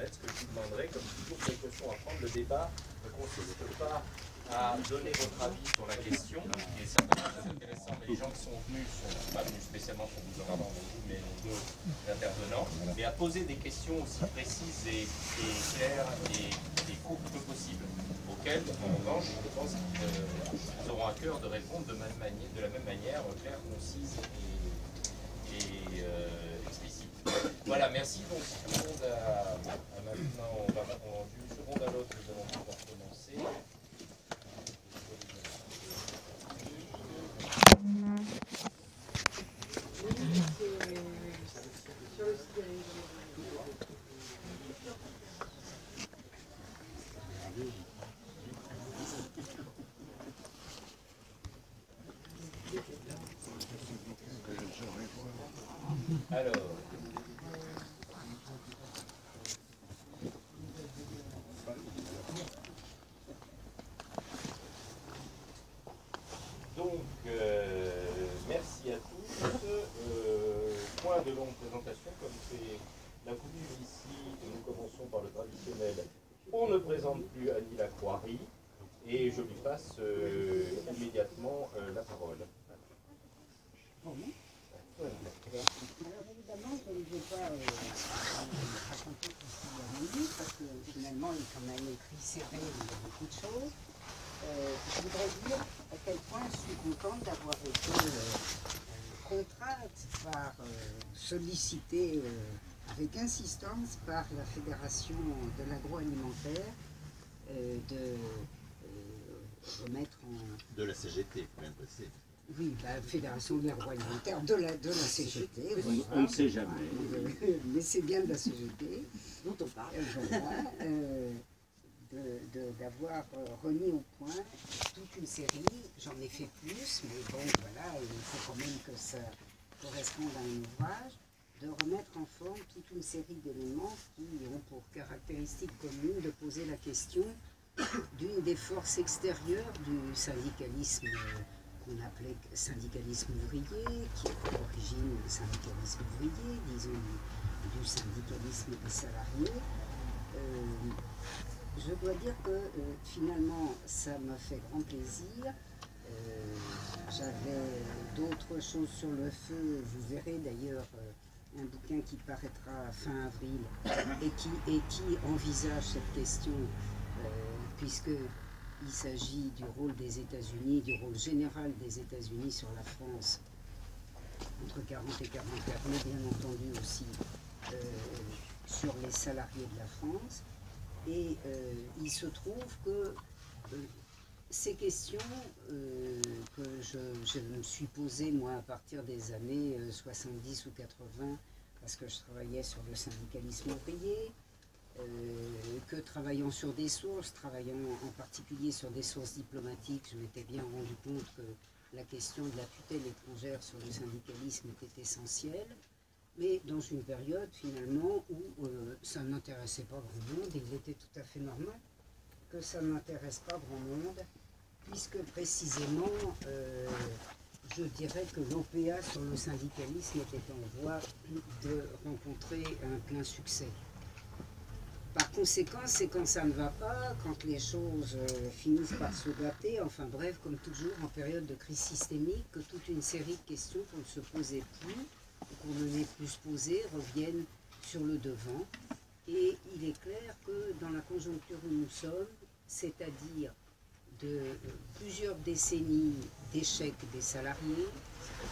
fait, ce que je vous demanderai, comme toujours, précaution à prendre, le débat ne consiste pas à donner votre avis sur la question, qui est certainement très intéressant, mais les gens qui sont venus ne sont pas venus spécialement pour vous entendre, vous, mais nos deux intervenants, mais à poser des questions aussi précises et claires et courtes que possible, auxquelles, en revanche, je pense qu'ils auront à cœur de répondre de la même manière, claire, concise et explicite. Voilà, merci. Donc, si tout le monde a maintenant, d'une seconde à l'autre, nous allons pouvoir commencer. Alors, donc, merci à tous. Point de longue présentation, comme c'est la coutume ici, nous commençons par le traditionnel. On ne présente plus Annie Lacroix-Ry et je lui passe immédiatement la parole. Alors évidemment, je ne vais pas raconter tout ce qu'il y a dans le livre, parce que finalement, il est quand même écrit serré, il y a beaucoup de choses. Je voudrais dire à quel point je suis contente d'avoir été contrainte par, sollicitée avec insistance par la Fédération de l'agroalimentaire de remettre en... De la CGT, il faut bien passer. Oui, la Fédération de l'agroalimentaire de la CGT. Oui, on ne sait jamais. Mais c'est bien de la CGT. Dont on parle. Voilà, d'avoir remis au point toute une série. J'en ai fait plus, mais bon, voilà, il faut quand même que ça corresponde à un ouvrage. De remettre en forme toute une série d'éléments qui ont pour caractéristique commune de poser la question d'une des forces extérieures du syndicalisme qu'on appelait syndicalisme ouvrier, qui est à l'origine le syndicalisme ouvrier, disons du syndicalisme des salariés. Je dois dire que finalement ça m'a fait grand plaisir. J'avais d'autres choses sur le feu, vous verrez d'ailleurs un bouquin qui paraîtra fin avril et qui envisage cette question puisqu'il s'agit du rôle des États-Unis, du rôle général des États-Unis sur la France entre 40 et 44, mais bien entendu aussi sur les salariés de la France. Et il se trouve que ces questions que je me suis posées, moi, à partir des années 70 ou 80, parce que je travaillais sur le syndicalisme ouvrier, que travaillant sur des sources, travaillant en particulier sur des sources diplomatiques, je m'étais bien rendu compte que la question de la tutelle étrangère sur le syndicalisme était essentielle, mais dans une période finalement où ça n'intéressait pas grand monde, et il était tout à fait normal que ça n'intéresse pas grand monde, puisque précisément, je dirais que l'OPA sur le syndicalisme était en voie de rencontrer un plein succès. Par conséquent, c'est quand ça ne va pas, quand les choses finissent par se gâter, enfin bref, comme toujours en période de crise systémique, que toute une série de questions qu'on ne se posait plus, qu'on ne venait plus se poser, reviennent sur le devant. Et il est clair que dans la conjoncture où nous sommes, c'est-à-dire de plusieurs décennies d'échecs des salariés,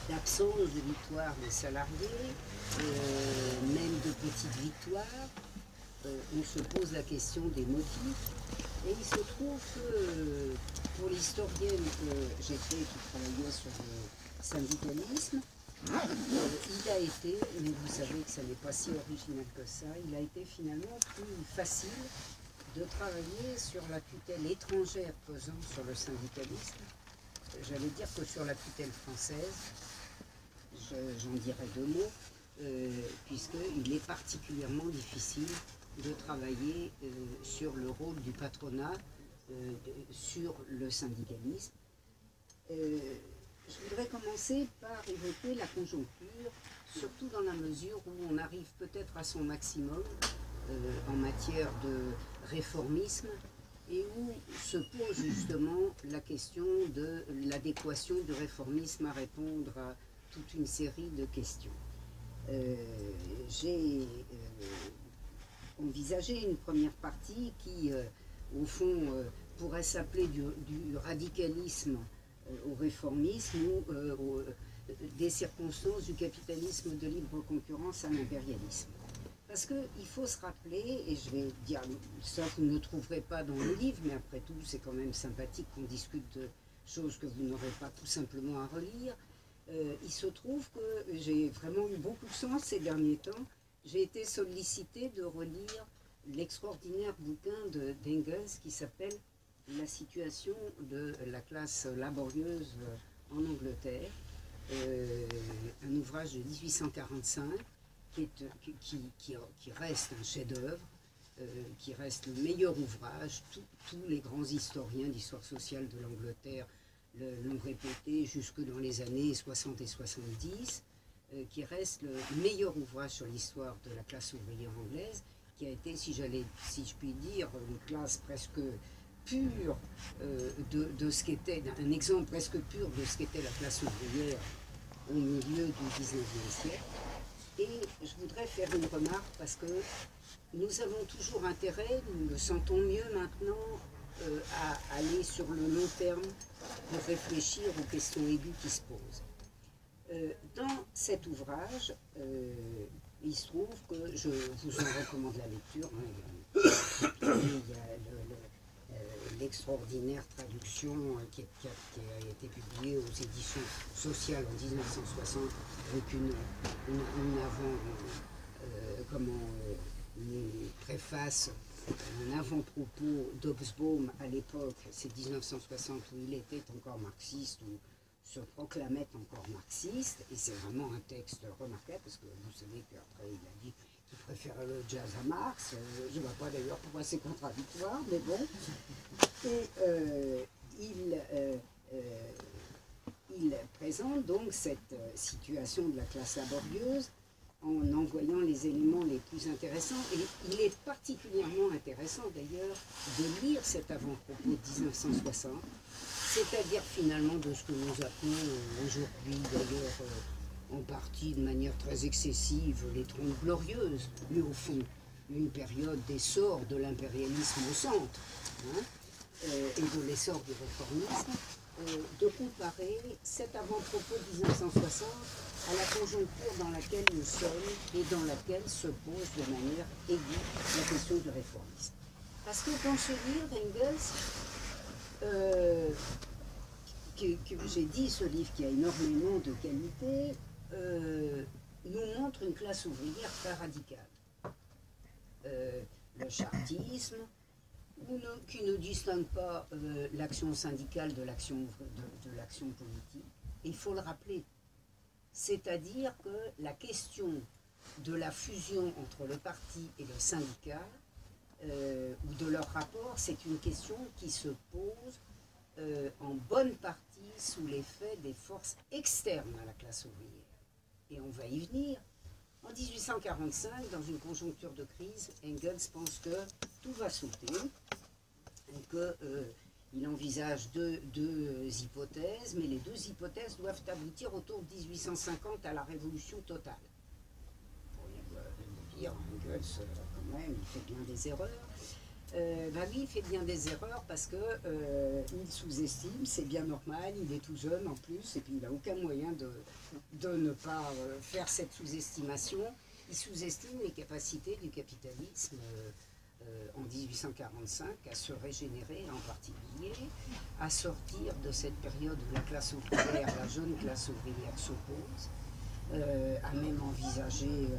d'absence de victoire des salariés, même de petites victoires, on se pose la question des motifs. Et il se trouve que pour l'historienne que j'étais, qui travaillait sur le syndicalisme, il a été, mais vous savez que ça n'est pas si original que ça, il a été finalement plus facile de travailler sur la tutelle étrangère pesant sur le syndicalisme. J'allais dire que sur la tutelle française, j'en dirais deux mots, puisqu'il est particulièrement difficile de travailler sur le rôle du patronat sur le syndicalisme. Je voudrais commencer par évoquer la conjoncture, surtout dans la mesure où on arrive peut-être à son maximum en matière de réformisme et où se pose justement la question de l'adéquation du réformisme à répondre à toute une série de questions. J'ai envisagé une première partie qui, au fond, pourrait s'appeler du radicalisme au réformisme ou des circonstances du capitalisme de libre concurrence à l'impérialisme. Parce qu'il faut se rappeler, et je vais dire, ça vous ne le trouverez pas dans le livre, mais après tout c'est quand même sympathique qu'on discute de choses que vous n'aurez pas tout simplement à relire. Il se trouve que j'ai vraiment eu beaucoup de chance ces derniers temps. J'ai été sollicitée de relire l'extraordinaire bouquin d'Engels qui s'appelle « La situation de la classe laborieuse en Angleterre », un ouvrage de 1845 qui reste un chef-d'œuvre, qui reste le meilleur ouvrage. Tous les grands historiens d'histoire sociale de l'Angleterre l'ont répété jusque dans les années 60 et 70, qui reste le meilleur ouvrage sur l'histoire de la classe ouvrière anglaise, qui a été, si je puis dire, une classe presque pure de ce qu'était, un exemple presque pur de ce qu'était la classe ouvrière au milieu du 19e siècle. Et je voudrais faire une remarque parce que nous avons toujours intérêt, nous le sentons mieux maintenant, à aller sur le long terme pour réfléchir aux questions aiguës qui se posent. Dans cet ouvrage, il se trouve que je vous en recommande la lecture. Il y a l'extraordinaire traduction qui a été publiée aux éditions sociales en 1960 avec une préface, un avant-propos d'Hobsbawm à l'époque, c'est 1960 où il était encore marxiste, ou se proclamait encore marxiste, et c'est vraiment un texte remarquable parce que vous savez qu'après il a dit qu'il préférait le jazz à Marx, je ne vois pas d'ailleurs pourquoi c'est contradictoire, mais bon. Et il présente donc cette situation de la classe laborieuse en envoyant les éléments les plus intéressants. Et il est particulièrement intéressant d'ailleurs de lire cet avant-propos de 1960, c'est-à-dire finalement de ce que nous appelons aujourd'hui d'ailleurs en partie de manière très excessive les Trente Glorieuses, mais au fond une période d'essor de l'impérialisme au centre, hein, et de l'essor du réformisme, de comparer cet avant-propos de 1960 à la conjoncture dans laquelle nous sommes et dans laquelle se pose de manière aiguë la question du réformisme. Parce que dans ce livre d'Engels, que j'ai dit, ce livre qui a énormément de qualité, nous montre une classe ouvrière très radicale. Le chartisme, qui ne distingue pas l'action syndicale de l'action politique. Et il faut le rappeler. C'est-à-dire que la question de la fusion entre le parti et le syndicat, ou de leur rapport, c'est une question qui se pose en bonne partie sous l'effet des forces externes à la classe ouvrière. Et on va y venir. En 1845, dans une conjoncture de crise, Engels pense que tout va sauter, et qu'il envisage deux hypothèses, mais les deux hypothèses doivent aboutir autour de 1850 à la révolution totale. Pour dire, Engels, quand même, il fait bien des erreurs. Oui, il fait bien des erreurs parce qu'il sous-estime, c'est bien normal, il est tout jeune en plus, et puis il n'a aucun moyen de ne pas faire cette sous-estimation. Il sous-estime les capacités du capitalisme en 1845 à se régénérer, en particulier, à sortir de cette période où la classe ouvrière, la jeune classe ouvrière s'oppose, a même envisagé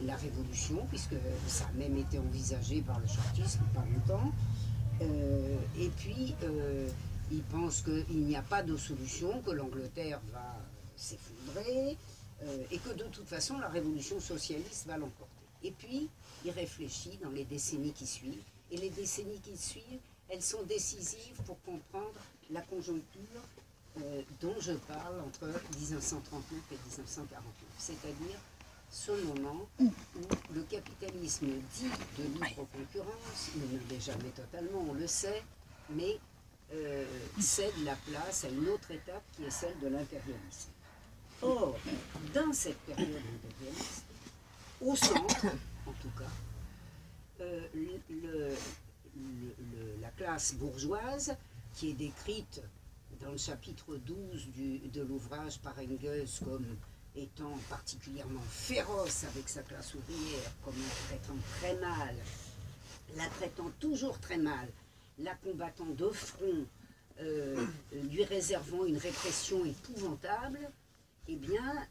la révolution, puisque ça a même été envisagé par le chartisme pas longtemps, et puis il pense qu'il n'y a pas de solution, que l'Angleterre va s'effondrer, et que de toute façon la révolution socialiste va l'emporter. Et puis il réfléchit dans les décennies qui suivent, et les décennies qui suivent, elles sont décisives pour comprendre la conjoncture dont je parle entre 1939 et 1949, c'est-à-dire ce moment où le capitalisme dit de libre concurrence, il ne l'est jamais totalement, on le sait, mais cède la place à une autre étape qui est celle de l'impérialisme. Or, dans cette période impérialiste, au centre, en tout cas, la classe bourgeoise, qui est décrite dans le chapitre 12 de l'ouvrage par Engels comme étant particulièrement féroce avec sa classe ouvrière, comme la traitant toujours très mal, la combattant de front, lui réservant une répression épouvantable, eh bien,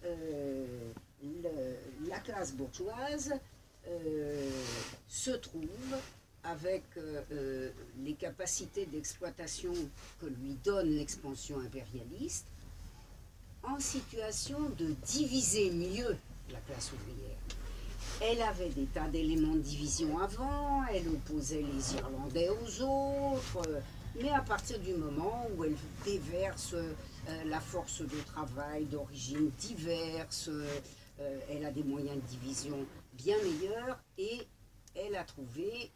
la classe bourgeoise se trouve avec les capacités d'exploitation que lui donne l'expansion impérialiste, en situation de diviser mieux la classe ouvrière. Elle avait des tas d'éléments de division avant, elle opposait les Irlandais aux autres, mais à partir du moment où elle déverse la force de travail d'origine diverse, elle a des moyens de division bien meilleurs et elle a trouvé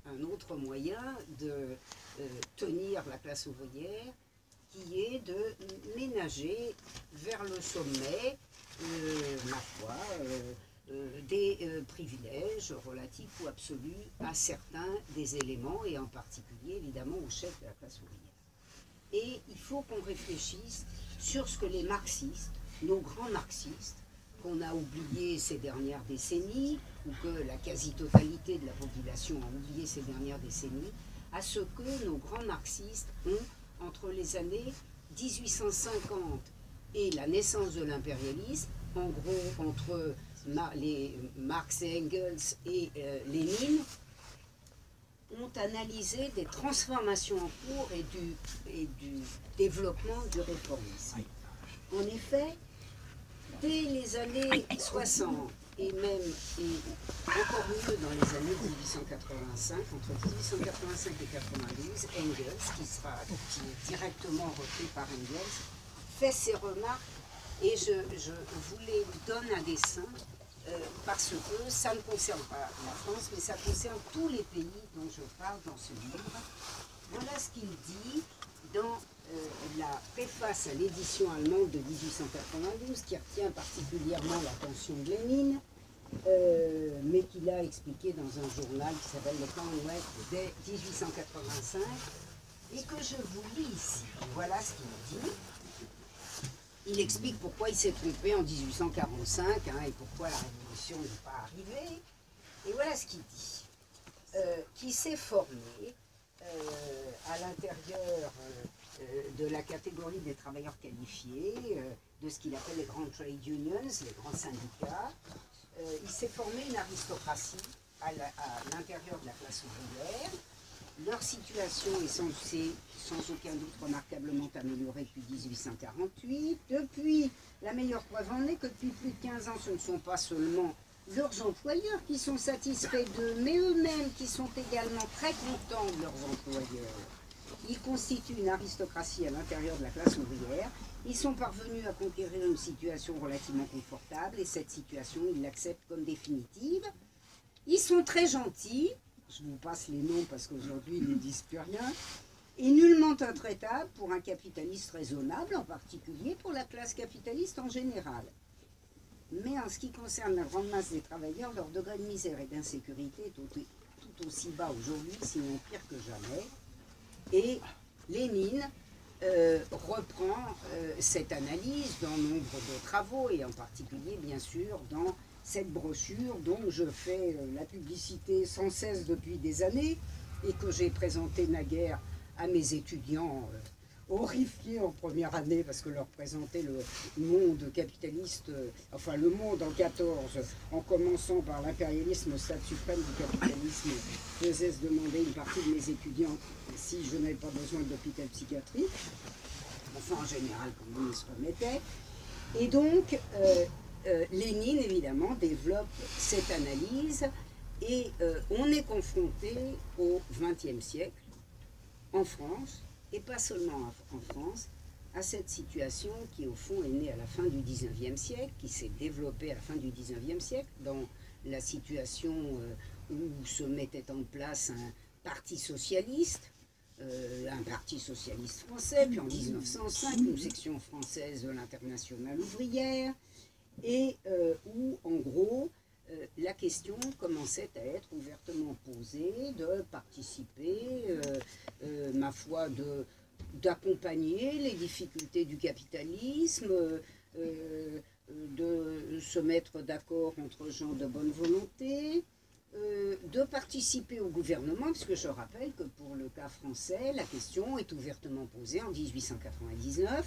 un autre moyen de tenir la classe ouvrière, qui est de ménager vers le sommet, ma foi, des privilèges relatifs ou absolus à certains des éléments, et en particulier évidemment au chef de la classe ouvrière. Et il faut qu'on réfléchisse sur ce que les marxistes, nos grands marxistes, qu'on a oubliés ces dernières décennies, ou que la quasi-totalité de la population a oublié ces dernières décennies, à ce que nos grands marxistes ont, entre les années 1850 et la naissance de l'impérialisme, en gros entre les Marx et Engels et Lénine, ont analysé des transformations en cours et du développement du réformisme. En effet, dès les années 60, et même, et encore mieux dans les années 1885, entre 1885 et 92, Engels, qui est directement repris par Engels, fait ses remarques, et je vous les donne à dessein, parce que ça ne concerne pas la France, mais ça concerne tous les pays dont je parle dans ce livre. Voilà ce qu'il dit dans la préface à l'édition allemande de 1892, qui retient particulièrement l'attention de Lénine, mais qu'il a expliqué dans un journal qui s'appelle Le Commonwealth dès 1885, et que je vous lis ici. Voilà ce qu'il dit. Il explique pourquoi il s'est trompé en 1845, et pourquoi la révolution n'est pas arrivée. Et voilà ce qu'il dit. Qui s'est formé à l'intérieur de la catégorie des travailleurs qualifiés, de ce qu'il appelle les grandes trade unions, les grands syndicats. Il s'est formé une aristocratie à l'intérieur de la classe ouvrière. Leur situation est sans aucun doute remarquablement améliorée depuis 1848. Depuis, la meilleure preuve en est que depuis plus de 15 ans, ce ne sont pas seulement leurs employeurs qui sont satisfaits d'eux, mais eux-mêmes qui sont également très contents de leurs employeurs. Ils constituent une aristocratie à l'intérieur de la classe ouvrière. Ils sont parvenus à conquérir une situation relativement confortable, et cette situation, ils l'acceptent comme définitive. Ils sont très gentils, je vous passe les noms parce qu'aujourd'hui ils ne disent plus rien, et nullement intraitables pour un capitaliste raisonnable, en particulier pour la classe capitaliste en général. Mais en ce qui concerne la grande masse des travailleurs, leur degré de misère et d'insécurité est tout aussi bas aujourd'hui, sinon pire que jamais. Et Lénine reprend cette analyse dans nombre de travaux, et en particulier, bien sûr, dans cette brochure dont je fais la publicité sans cesse depuis des années, et que j'ai présentée naguère à mes étudiants horrifiés en première année, parce que leur présenter le monde capitaliste, enfin le monde en 14, en commençant par l'impérialisme, le stade suprême du capitalisme, faisait se demander une partie de mes étudiants si je n'avais pas besoin d'hôpital psychiatrique. Enfin, en général, quand même, ils se remettaient. Et donc, Lénine, évidemment, développe cette analyse, et on est confronté au XXe siècle, en France, et pas seulement en France, à cette situation qui, au fond, est née à la fin du XIXe siècle, qui s'est développée à la fin du XIXe siècle, dans la situation où se mettait en place un parti socialiste français, puis en 1905, une section française de l'Internationale ouvrière, et où, en gros, la question commençait à être ouvertement posée de participer, ma foi, d'accompagner les difficultés du capitalisme, de se mettre d'accord entre gens de bonne volonté, de participer au gouvernement, puisque je rappelle que pour le cas français, la question est ouvertement posée en 1899,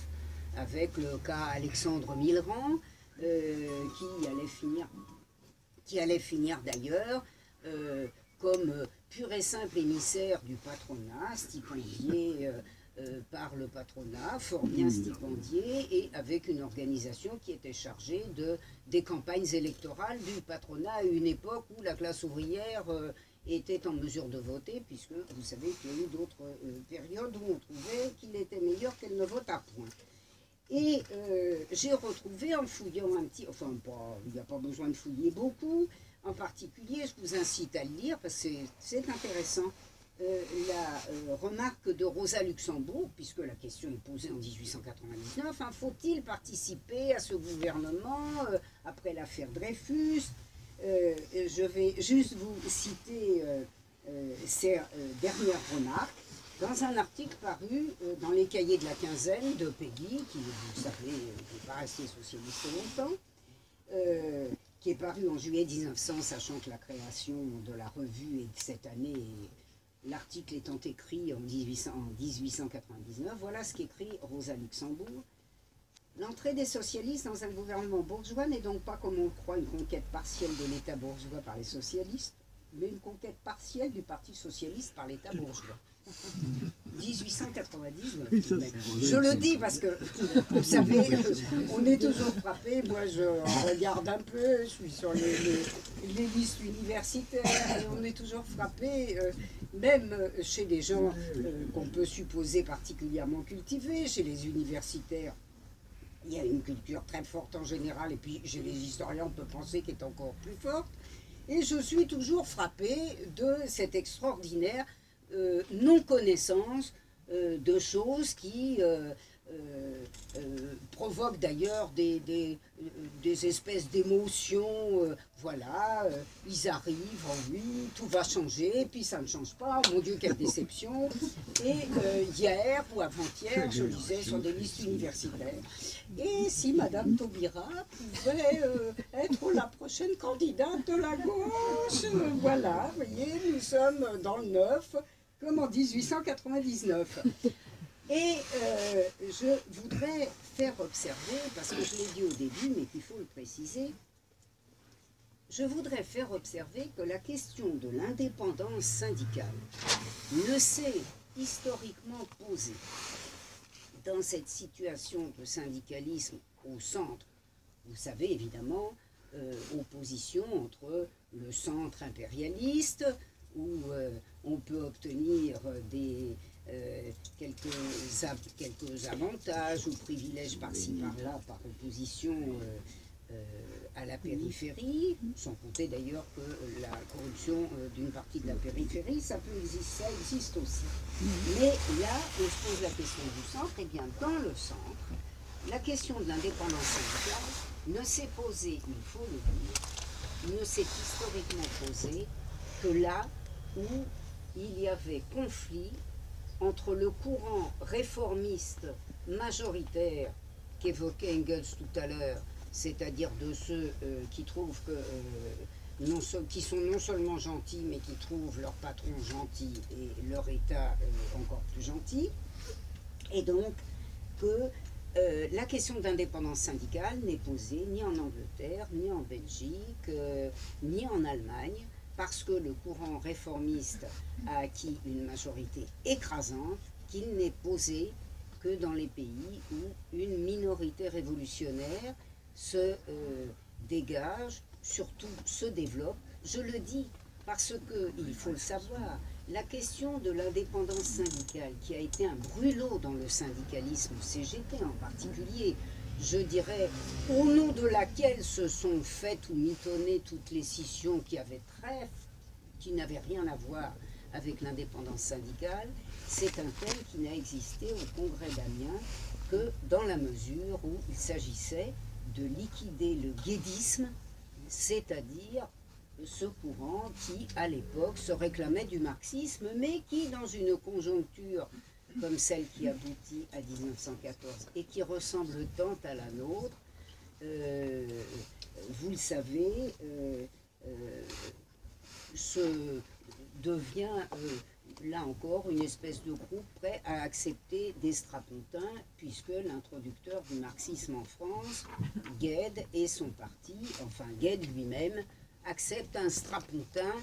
avec le cas Alexandre Millerand, qui allait finir d'ailleurs comme pur et simple émissaire du patronat, stipendié par le patronat, fort bien stipendié, et avec une organisation qui était chargée des campagnes électorales du patronat à une époque où la classe ouvrière était en mesure de voter, puisque vous savez qu'il y a eu d'autres périodes où on trouvait qu'il était meilleur qu'elle ne votât point. Et j'ai retrouvé en fouillant un petit, enfin il n'y a pas besoin de fouiller beaucoup, en particulier je vous incite à le lire parce que c'est intéressant, la remarque de Rosa Luxembourg, puisque la question est posée en 1899, hein, faut-il participer à ce gouvernement après l'affaire Dreyfus? Je vais juste vous citer ces dernières remarques. Dans un article paru dans les cahiers de la quinzaine de Peggy, qui, vous savez, n'est pas resté socialiste longtemps, qui est paru en juillet 1900, sachant que la création de la revue est de cette année, l'article étant écrit en 1899, voilà ce qu'écrit Rosa Luxembourg. L'entrée des socialistes dans un gouvernement bourgeois n'est donc pas, comme on le croit, une conquête partielle de l'État bourgeois par les socialistes, mais une conquête partielle du Parti socialiste par l'État bourgeois. 1899. Je le dis parce que, vous savez, on est toujours frappé. Moi, je regarde un peu, je suis sur les listes universitaires, et on est toujours frappé, même chez des gens qu'on peut supposer particulièrement cultivés, chez les universitaires. Il y a une culture très forte en général, et puis chez les historiens, on peut penser qu'elle est encore plus forte. Et je suis toujours frappé de cette extraordinaire non-connaissance de choses qui provoquent d'ailleurs des espèces d'émotions. Voilà, ils arrivent, oh oui, tout va changer, puis ça ne change pas, oh mon Dieu, quelle déception. Et hier ou avant-hier, je lisais sur des listes universitaires. Et si Madame Taubira pouvait être la prochaine candidate de la gauche, voilà, vous voyez, nous sommes dans le 9, comme en 1899. Et je voudrais faire observer, parce que je l'ai dit au début, mais qu'il faut le préciser, je voudrais faire observer que la question de l'indépendance syndicale ne s'est historiquement posée dans cette situation de syndicalisme au centre. Vous savez évidemment, opposition entre le centre impérialiste, où on peut obtenir quelques avantages ou privilèges par-ci par-là par opposition à la périphérie, sans compter d'ailleurs que la corruption d'une partie de la périphérie, ça existe aussi. Mais là, on se pose la question du centre, et bien dans le centre, la question de l'indépendance syndicale ne s'est posée, il faut le dire, ne s'est historiquement posée que là où il y avait conflit entre le courant réformiste majoritaire qu'évoquait Engels tout à l'heure, c'est-à-dire de ceux qui trouvent que qui sont non seulement gentils, mais qui trouvent leur patron gentil et leur État encore plus gentil, et donc que la question d'indépendance syndicale n'est posée ni en Angleterre, ni en Belgique, ni en Allemagne, parce que le courant réformiste a acquis une majorité écrasante, qu'il n'est posé que dans les pays où une minorité révolutionnaire se dégage, surtout se développe. Je le dis Parce que, il faut le savoir, la question de l'indépendance syndicale, qui a été un brûlot dans le syndicalisme CGT en particulier, je dirais, au nom de laquelle se sont faites ou mitonnées toutes les scissions qui n'avaient rien à voir avec l'indépendance syndicale, c'est un thème qui n'a existé au Congrès d'Amiens que dans la mesure où il s'agissait de liquider le guédisme, c'est-à-dire ce courant qui, à l'époque, se réclamait du marxisme, mais qui, dans une conjoncture comme celle qui aboutit à 1914 et qui ressemble tant à la nôtre, vous le savez, devient, là encore, une espèce de groupe prêt à accepter des strapontins, puisque l'introducteur du marxisme en France, Gued, et son parti, enfin Gued lui-même, accepte un strapontin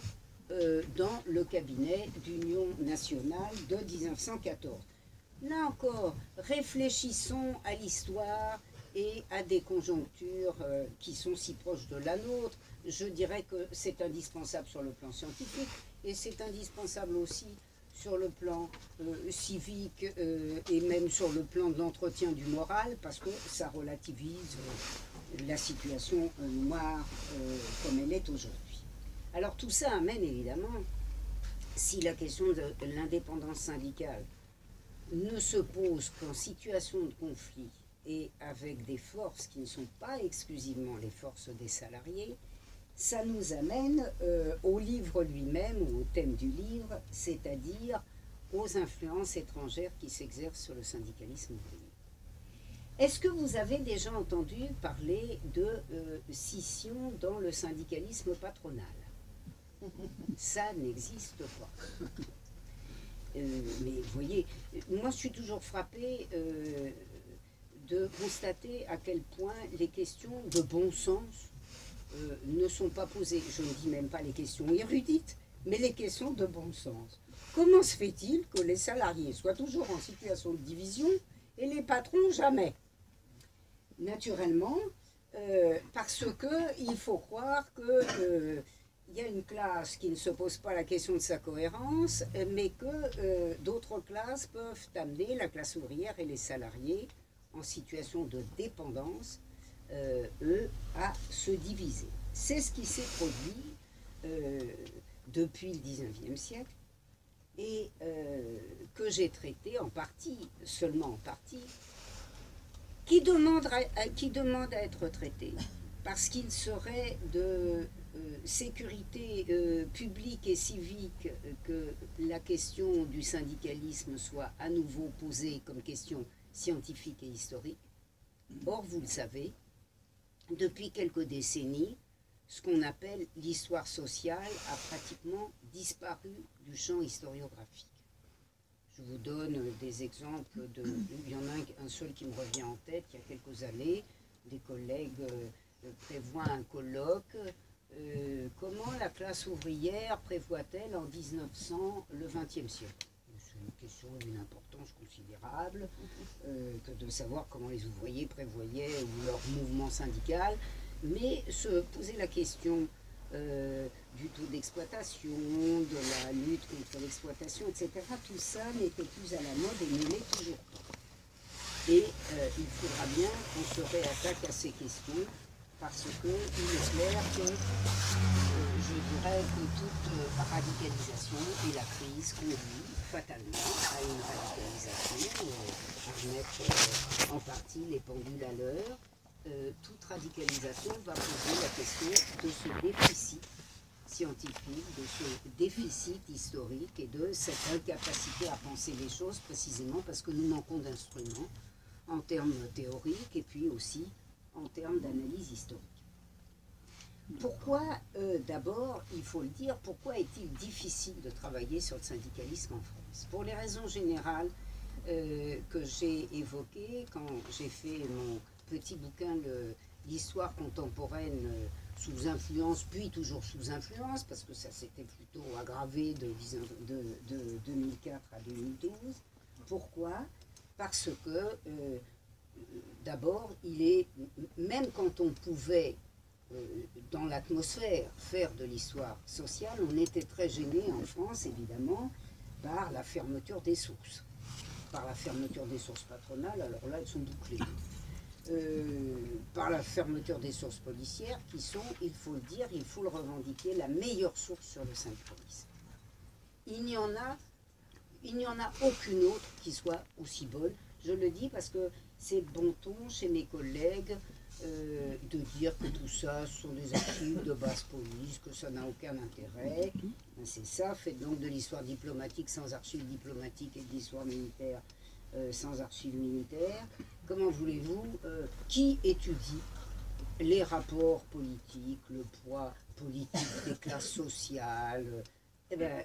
dans le cabinet d'Union nationale de 1914. Là encore, réfléchissons à l'histoire et à des conjonctures qui sont si proches de la nôtre. Je dirais que c'est indispensable sur le plan scientifique et c'est indispensable aussi sur le plan civique et même sur le plan de l'entretien du moral, parce que ça relativise la situation noire comme elle est aujourd'hui. Alors tout ça amène évidemment, si la question de l'indépendance syndicale ne se pose qu'en situation de conflit et avec des forces qui ne sont pas exclusivement les forces des salariés, ça nous amène au livre lui-même, ou au thème du livre, c'est-à-dire aux influences étrangères qui s'exercent sur le syndicalisme ouvrier. Est-ce que vous avez déjà entendu parler de scission dans le syndicalisme patronal? Ça n'existe pas. Mais vous voyez, moi je suis toujours frappée de constater à quel point les questions de bon sens ne sont pas posées. Je ne dis même pas les questions érudites, mais les questions de bon sens. Comment se fait-il que les salariés soient toujours en situation de division et les patrons jamais? Naturellement, parce qu'il faut croire que il y a une classe qui ne se pose pas la question de sa cohérence, mais que d'autres classes peuvent amener la classe ouvrière et les salariés en situation de dépendance, eux, à se diviser. C'est ce qui s'est produit depuis le XIXe siècle et que j'ai traité en partie, seulement en partie, qui demande à être traité parce qu'il serait de sécurité publique et civique que la question du syndicalisme soit à nouveau posée comme question scientifique et historique. Or, vous le savez, depuis quelques décennies, ce qu'on appelle l'histoire sociale a pratiquement disparu du champ historiographique. Je vous donne des exemples. Il y en a un seul qui me revient en tête. Il y a quelques années, des collègues prévoient un colloque. Comment la classe ouvrière prévoit-elle en 1900 le XXe siècle? C'est une question d'une importance considérable que de savoir comment les ouvriers prévoyaient leur mouvement syndical, mais se poser la question du taux d'exploitation, de la lutte contre l'exploitation, etc. Tout ça n'était plus à la mode et ne l'est toujours pas. Et il faudra bien qu'on se réattaque à ces questions parce qu'il est clair que je dirais que toute radicalisation et la crise conduit fatalement à une radicalisation, pour mettre en partie les pendules à l'heure. Toute radicalisation va poser la question de ce déficit scientifique, de ce déficit historique et de cette incapacité à penser les choses précisément parce que nous manquons d'instruments en termes théoriques et puis aussi en termes d'analyse historique. Pourquoi, d'abord, il faut le dire, pourquoi est-il difficile de travailler sur le syndicalisme en France? Pour les raisons générales que j'ai évoquées quand j'ai fait mon petit bouquin l'histoire contemporaine sous influence, puis toujours sous influence, parce que ça s'était plutôt aggravé de 2004 à 2012. Pourquoi? Parce que, d'abord, même quand on pouvait dans l'atmosphère, faire de l'histoire sociale, on était très gêné en France, évidemment, par la fermeture des sources. Par la fermeture des sources patronales, alors là, elles sont bouclées. Par la fermeture des sources policières, qui sont, il faut le dire, il faut le revendiquer, la meilleure source sur le sein de police. Il n'y en a aucune autre qui soit aussi bonne. Je le dis parce que c'est bon ton chez mes collègues de dire que tout ça ce sont des archives de basse police, que ça n'a aucun intérêt. Ben, c'est ça, faites donc de l'histoire diplomatique sans archives diplomatiques et de l'histoire militaire sans archives militaires. Comment voulez-vous qui étudie les rapports politiques, le poids politique des classes sociales? Eh ben,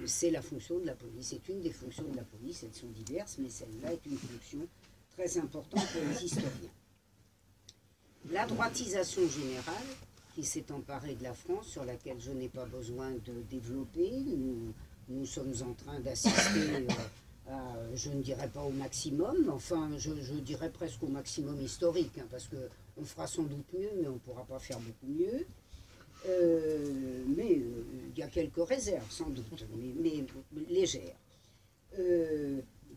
c'est la fonction de la police, c'est une des fonctions de la police, elles sont diverses, mais celle-là est une fonction très importante pour les historiens. La droitisation générale, qui s'est emparée de la France, sur laquelle je n'ai pas besoin de développer, nous sommes en train d'assister à, je ne dirais pas au maximum, mais enfin je dirais presque au maximum historique, hein, parce qu'on fera sans doute mieux, mais on ne pourra pas faire beaucoup mieux. Mais il y a quelques réserves sans doute, mais légères.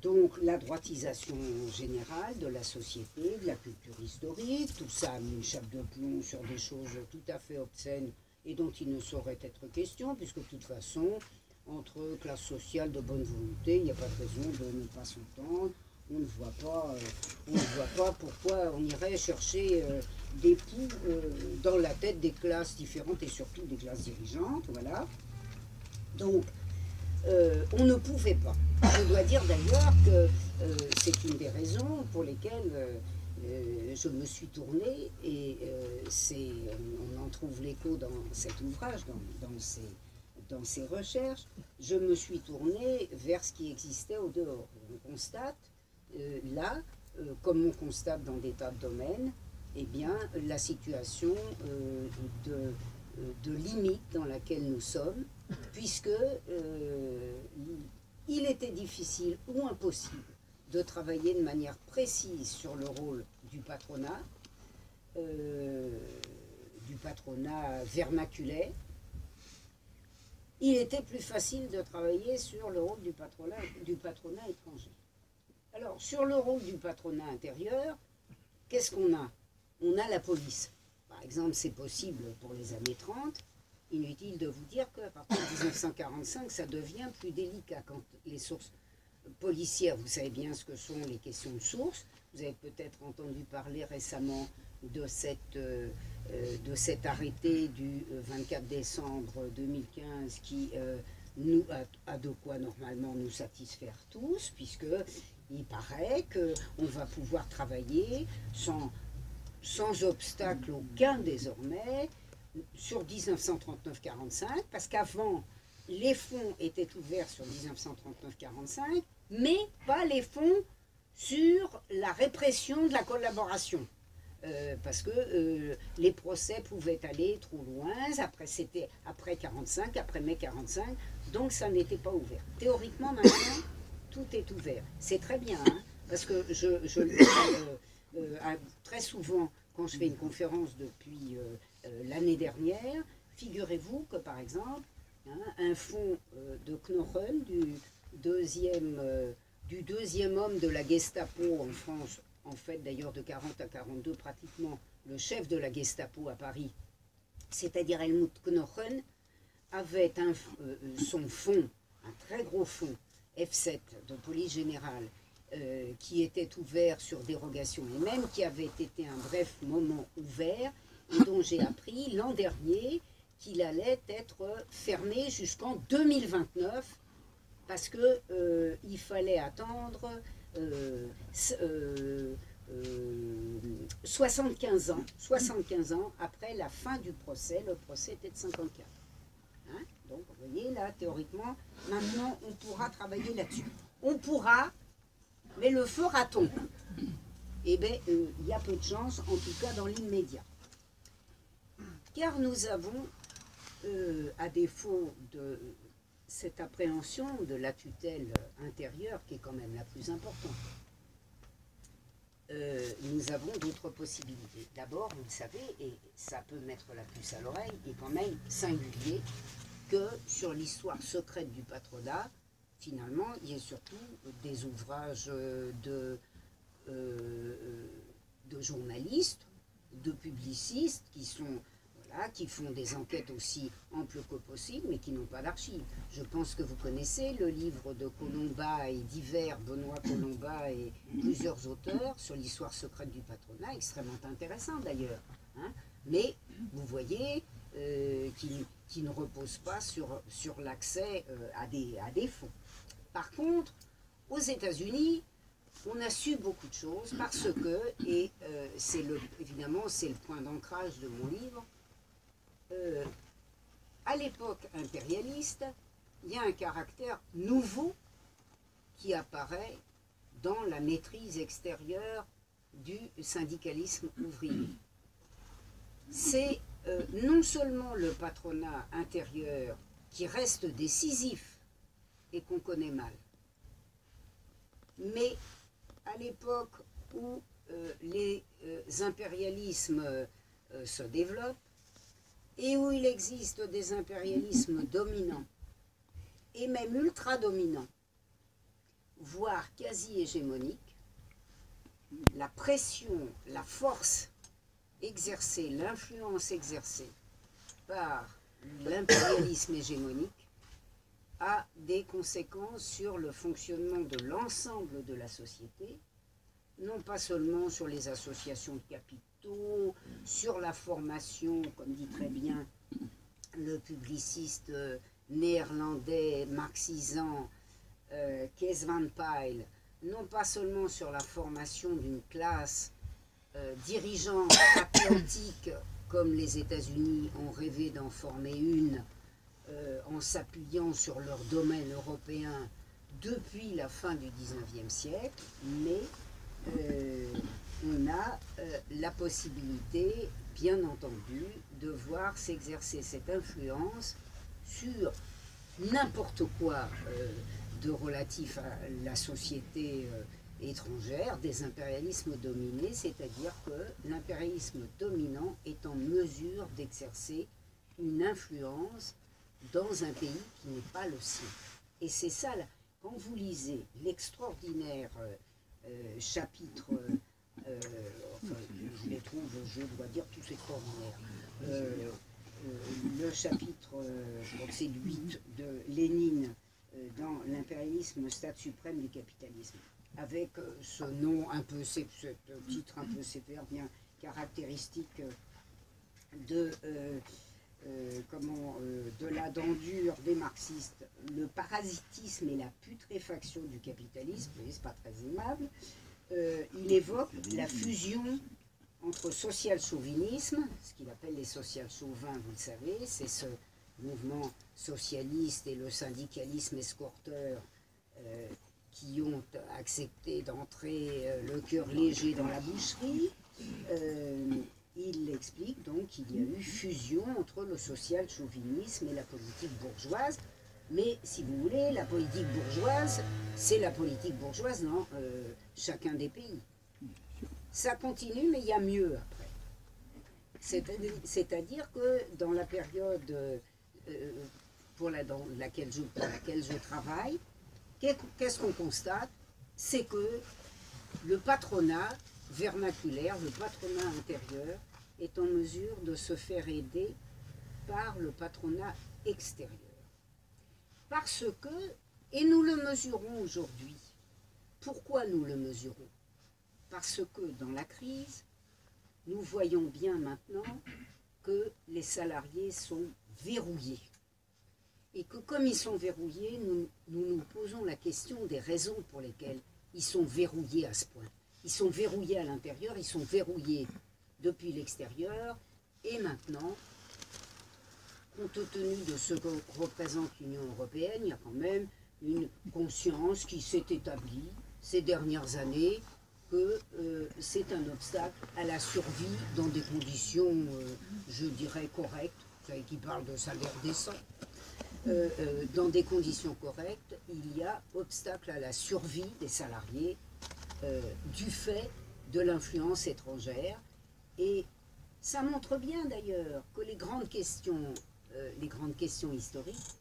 Donc la droitisation générale de la société, de la culture historique, tout ça a mis une chape de plomb sur des choses tout à fait obscènes et dont il ne saurait être question, puisque de toute façon, entre classes sociales de bonne volonté, il n'y a pas de raison de ne pas s'entendre. On ne voit pas pourquoi on irait chercher des poux dans la tête des classes différentes et surtout des classes dirigeantes, voilà. Donc, on ne pouvait pas. Je dois dire d'ailleurs que c'est une des raisons pour lesquelles je me suis tournée, et on en trouve l'écho dans cet ouvrage, dans ces recherches, je me suis tournée vers ce qui existait au dehors. On constate là, comme on constate dans des tas de domaines, eh bien, la situation de limite dans laquelle nous sommes, puisque il était difficile ou impossible de travailler de manière précise sur le rôle du patronat vernaculaire. Il était plus facile de travailler sur le rôle du patronat étranger. Alors, sur le rôle du patronat intérieur, qu'est-ce qu'on a? On a la police. Par exemple, c'est possible pour les années 30. Inutile de vous dire qu'à partir de 1945, ça devient plus délicat quand les sources policières, vous savez bien ce que sont les questions de sources. Vous avez peut-être entendu parler récemment de cet arrêté du 24 décembre 2015 qui a de quoi normalement nous satisfaire tous, puisque il paraît qu'on va pouvoir travailler sans obstacle aucun désormais sur 1939-45, parce qu'avant, les fonds étaient ouverts sur 1939-45, mais pas les fonds sur la répression de la collaboration. Parce que les procès pouvaient aller trop loin, c'était après 45, après mai 45, donc ça n'était pas ouvert. Théoriquement, maintenant, tout est ouvert. C'est très bien, hein, parce que je le dis très souvent quand je fais une conférence depuis l'année dernière. Figurez-vous que, par exemple, hein, un fonds de Knochen, du deuxième homme de la Gestapo en France, en fait d'ailleurs de 40 à 42 pratiquement, le chef de la Gestapo à Paris, c'est-à-dire Helmut Knochen, avait son fonds, un très gros fonds, F7 de police générale, qui était ouvert sur dérogation et même qui avait été un bref moment ouvert, et dont j'ai appris l'an dernier qu'il allait être fermé jusqu'en 2029 parce que il fallait attendre 75 ans après la fin du procès. Le procès était de 54. Hein? Donc vous voyez là, théoriquement, maintenant on pourra travailler là-dessus. On pourra, mais le fera-t-on? Eh bien, il y a peu de chance, en tout cas dans l'immédiat. Car nous avons, à défaut de cette appréhension de la tutelle intérieure, qui est quand même la plus importante, nous avons d'autres possibilités. D'abord, vous le savez, et ça peut mettre la puce à l'oreille, est quand même singulier que sur l'histoire secrète du patronat, finalement, il y a surtout des ouvrages de journalistes, de publicistes qui sont, voilà, qui font des enquêtes aussi amples que possible, mais qui n'ont pas d'archives. Je pense que vous connaissez le livre de Colomba et divers, Benoît Colomba et plusieurs auteurs sur l'histoire secrète du patronat, extrêmement intéressant d'ailleurs. Hein, mais vous voyez qui ne repose pas sur l'accès à des fonds. Par contre, aux États-Unis, on a su beaucoup de choses parce que, et évidemment c'est le point d'ancrage de mon livre, à l'époque impérialiste, il y a un caractère nouveau qui apparaît dans la maîtrise extérieure du syndicalisme ouvrier. C'est non seulement le patronat intérieur qui reste décisif et qu'on connaît mal, mais à l'époque où les impérialismes se développent et où il existe des impérialismes dominants et même ultra-dominants, voire quasi-hégémoniques, la pression, la force exercée, l'influence exercée par l'impérialisme hégémonique a des conséquences sur le fonctionnement de l'ensemble de la société, non pas seulement sur les associations de capitaux, sur la formation, comme dit très bien le publiciste néerlandais marxisant Kees van Pijl, non pas seulement sur la formation d'une classe dirigeante atlantique comme les États-Unis ont rêvé d'en former une en s'appuyant sur leur domaine européen depuis la fin du XIXe siècle, mais on a la possibilité, bien entendu, de voir s'exercer cette influence sur n'importe quoi de relatif à la société étrangère, des impérialismes dominés, c'est-à-dire que l'impérialisme dominant est en mesure d'exercer une influence dans un pays qui n'est pas le sien. Et c'est ça, là, quand vous lisez l'extraordinaire chapitre, enfin, je les trouve, je dois dire, tous extraordinaires, le chapitre, je crois que c'est le 8 de Lénine, dans l'impérialisme, stade suprême du capitalisme, avec ce nom un peu, ce titre un peu sévère, bien caractéristique de de la dendure des marxistes, le parasitisme et la putréfaction du capitalisme, vous voyez, c'est pas très aimable. Il évoque la fusion entre social-chauvinisme, ce qu'il appelle les social-chauvins, vous le savez, c'est ce mouvement socialiste et le syndicalisme escorteur qui ont accepté d'entrer le cœur léger dans la boucherie. Il explique donc qu'il y a eu fusion entre le social-chauvinisme et la politique bourgeoise. Mais si vous voulez, la politique bourgeoise, c'est la politique bourgeoise dans chacun des pays. Ça continue, mais il y a mieux après. C'est-à-dire que dans la période pour laquelle je travaille, qu'est-ce qu'on constate? C'est que le patronat vernaculaire, le patronat intérieur, est en mesure de se faire aider par le patronat extérieur. Parce que, et nous le mesurons aujourd'hui, pourquoi nous le mesurons? Parce que dans la crise, nous voyons bien maintenant que les salariés sont verrouillés. Et que comme ils sont verrouillés, nous posons la question des raisons pour lesquelles ils sont verrouillés à ce point. Ils sont verrouillés à l'intérieur, ils sont verrouillés depuis l'extérieur, et maintenant, compte tenu de ce que représente l'Union européenne, il y a quand même une conscience qui s'est établie ces dernières années que c'est un obstacle à la survie dans des conditions, je dirais, correctes. Vous savez qui parle de salaire décent. Dans des conditions correctes, il y a obstacle à la survie des salariés du fait de l'influence étrangère. Et ça montre bien d'ailleurs que les grandes questions historiques,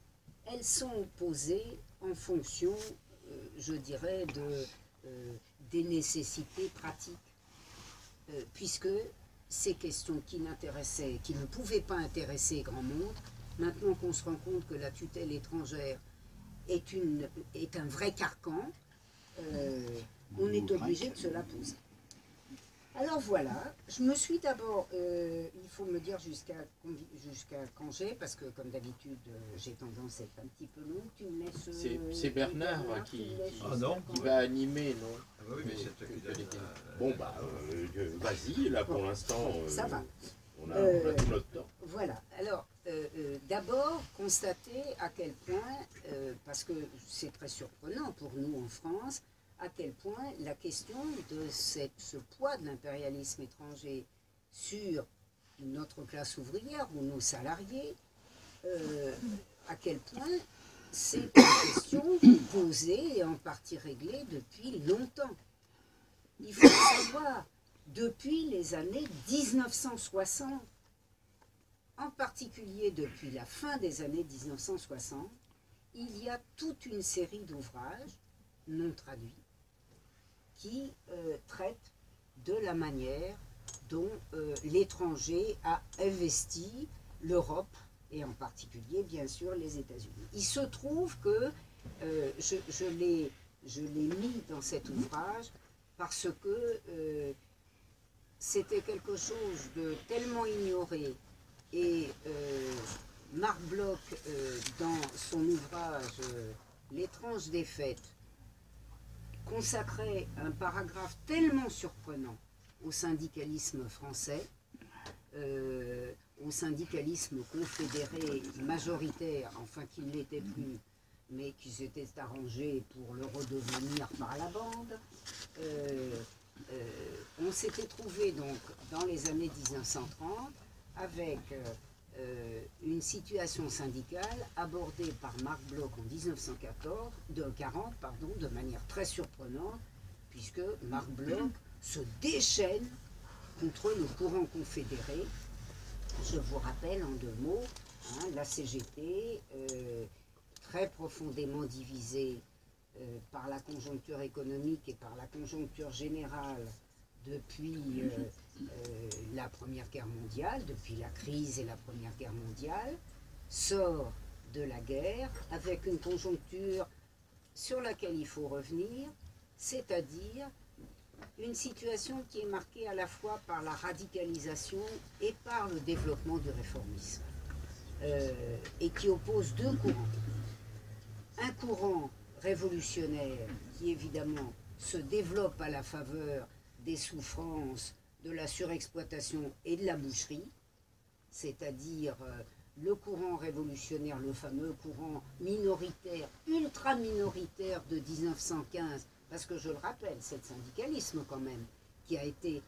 elles sont posées en fonction, je dirais, des nécessités pratiques. Puisque ces questions qui ne pouvaient pas intéresser grand monde, maintenant qu'on se rend compte que la tutelle étrangère est un vrai carcan, on est obligé de se la poser. Alors voilà, je me suis d'abord, il faut me dire jusqu'à quand j'ai, parce que comme d'habitude j'ai tendance à être un petit peu long, tu me laisses... C'est Bernard qui va animer, non? Ah bah oui, mais c'est toi qui donne, Bon bah, vas-y, là pour l'instant, ça va. On a tout notre temps. Voilà, alors d'abord constater à quel point, parce que c'est très surprenant pour nous en France, à quel point la question de ce poids de l'impérialisme étranger sur notre classe ouvrière ou nos salariés, à quel point c'est une question posée et en partie réglée depuis longtemps. Il faut le savoir, depuis les années 1960, en particulier depuis la fin des années 1960, il y a toute une série d'ouvrages non traduits qui traitent de la manière dont l'étranger a investi l'Europe et en particulier bien sûr les États-Unis. Il se trouve que je l'ai mis dans cet ouvrage parce que c'était quelque chose de tellement ignoré et Marc Bloch dans son ouvrage L'étrange défaite consacrait un paragraphe tellement surprenant au syndicalisme français, au syndicalisme confédéré majoritaire, enfin qu'il ne l'était plus, mais qui s'était arrangé pour le redevenir par la bande. On s'était trouvé donc dans les années 1930 avec une situation syndicale abordée par Marc Bloch en 1940 de manière très surprenante, puisque Marc Bloch se déchaîne contre le courant confédéré. Je vous rappelle en deux mots, hein, la CGT, très profondément divisée par la conjoncture économique et par la conjoncture générale depuis la Première Guerre mondiale, depuis la crise et la Première Guerre mondiale, sort de la guerre avec une conjoncture sur laquelle il faut revenir, c'est-à-dire une situation qui est marquée à la fois par la radicalisation et par le développement du réformisme, et qui oppose deux courants. Un courant révolutionnaire qui évidemment se développe à la faveur des souffrances, de la surexploitation et de la boucherie, c'est-à-dire le courant révolutionnaire, le fameux courant minoritaire, ultra-minoritaire de 1915, parce que je le rappelle, c'est le syndicalisme quand même, qui a été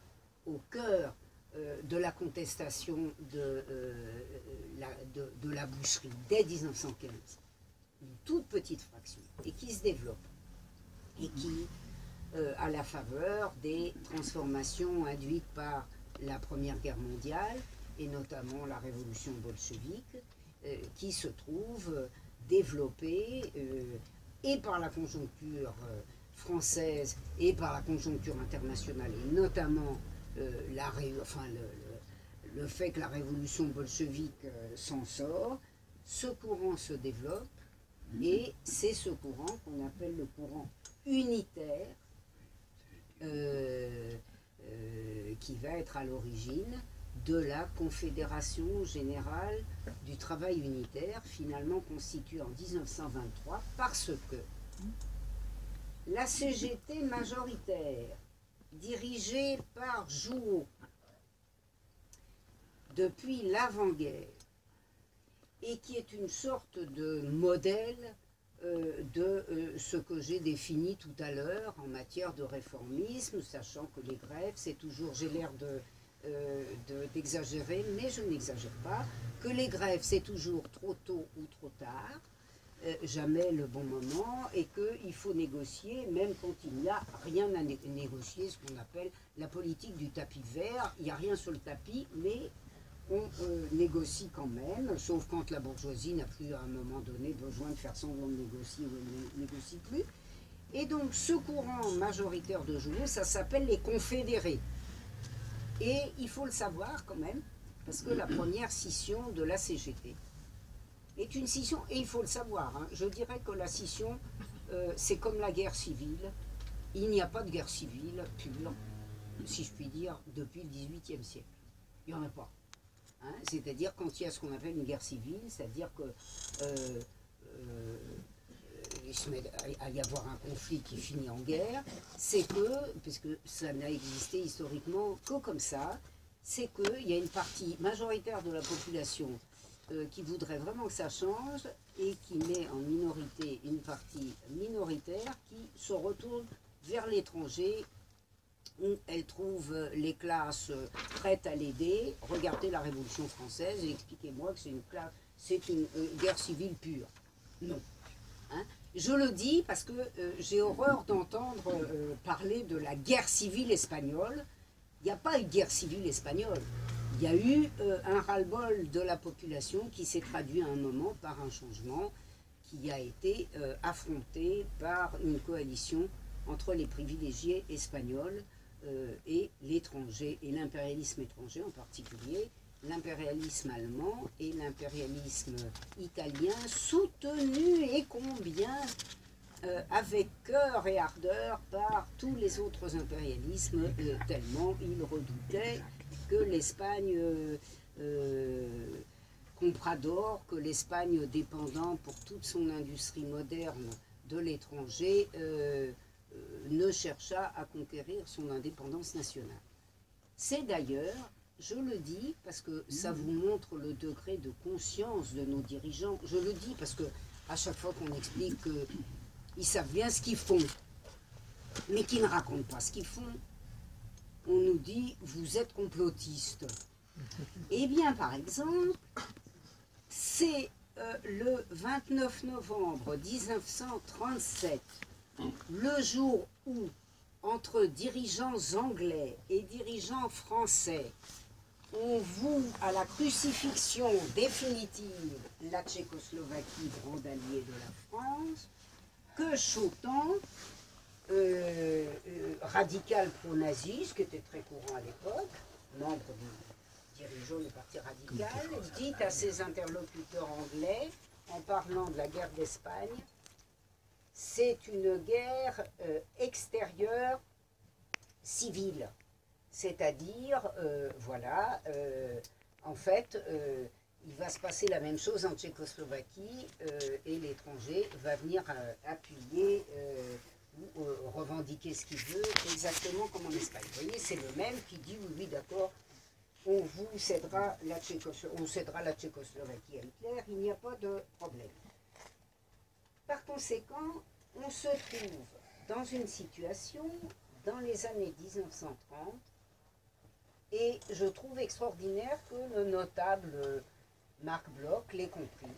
au cœur de la contestation de la boucherie dès 1915. Une toute petite fraction, et qui se développe, et qui, à la faveur des transformations induites par la Première Guerre mondiale, et notamment la révolution bolchevique, qui se trouve développée et par la conjoncture française et par la conjoncture internationale, et notamment le fait que la révolution bolchevique s'en sort. Ce courant se développe, et c'est ce courant qu'on appelle le courant unitaire qui va être à l'origine de la Confédération générale du travail unitaire, finalement constituée en 1923, parce que la CGT majoritaire, dirigée par Jouot depuis l'avant-guerre, et qui est une sorte de modèle de ce que j'ai défini tout à l'heure en matière de réformisme, sachant que les grèves, c'est toujours, j'ai l'air d'exagérer, mais je n'exagère pas, que les grèves, c'est toujours trop tôt ou trop tard, jamais le bon moment et qu'il faut négocier même quand il n'y a rien à négocier, ce qu'on appelle la politique du tapis vert. Il n'y a rien sur le tapis, mais on négocie quand même, sauf quand la bourgeoisie n'a plus à un moment donné besoin de faire semblant de négocier ou elle ne négocie plus. Et donc ce courant majoritaire de Jouvet, ça s'appelle les confédérés. Et il faut le savoir quand même, parce que la première scission de la CGT est une scission, et il faut le savoir, hein, je dirais que la scission, c'est comme la guerre civile. Il n'y a pas de guerre civile pure, si je puis dire, depuis le XVIIIe siècle. Il n'y en a pas. Hein, c'est-à-dire quand il y a ce qu'on appelle une guerre civile, c'est-à-dire que il se met à y avoir un conflit qui finit en guerre, c'est que, puisque ça n'a existé historiquement que comme ça, c'est qu'il y a une partie majoritaire de la population qui voudrait vraiment que ça change et qui met en minorité une partie minoritaire qui se retourne vers l'étranger où elle trouve les classes prêtes à l'aider. Regardez la Révolution française et expliquez-moi que c'est une guerre civile pure. Non. Hein? Je le dis parce que j'ai horreur d'entendre parler de la guerre civile espagnole. Il n'y a pas eu de guerre civile espagnole. Il y a eu un ras-le-bol de la population qui s'est traduit à un moment par un changement qui a été affronté par une coalition entre les privilégiés espagnols et l'étranger, et l'impérialisme étranger en particulier, l'impérialisme allemand et l'impérialisme italien, soutenu et combien avec cœur et ardeur par tous les autres impérialismes, tellement ils redoutaient que l'Espagne comprador, que l'Espagne dépendant pour toute son industrie moderne de l'étranger, ne chercha à conquérir son indépendance nationale. C'est d'ailleurs, je le dis parce que ça vous montre le degré de conscience de nos dirigeants, je le dis parce que à chaque fois qu'on explique qu'ils savent bien ce qu'ils font, mais qu'ils ne racontent pas ce qu'ils font, on nous dit vous êtes complotistes. Eh bien par exemple, c'est le 29 novembre 1937, le jour où, entre dirigeants anglais et dirigeants français, on voue à la crucifixion définitive la Tchécoslovaquie, grande alliée de la France, que Chautemps, radical pro-nazi, ce qui était très courant à l'époque, membre du dirigeant du Parti radical, dit à ses interlocuteurs anglais, en parlant de la guerre d'Espagne, c'est une guerre extérieure civile. C'est-à-dire, voilà, en fait, il va se passer la même chose en Tchécoslovaquie et l'étranger va venir appuyer ou revendiquer ce qu'il veut, exactement comme en Espagne. Vous voyez, c'est le même qui dit, oui, oui, d'accord, on vous cédera la Tchécoslovaquie à Hitler, il n'y a pas de problème. Par conséquent, on se trouve dans une situation, dans les années 1930, et je trouve extraordinaire que le notable Marc Bloch l'ait compris.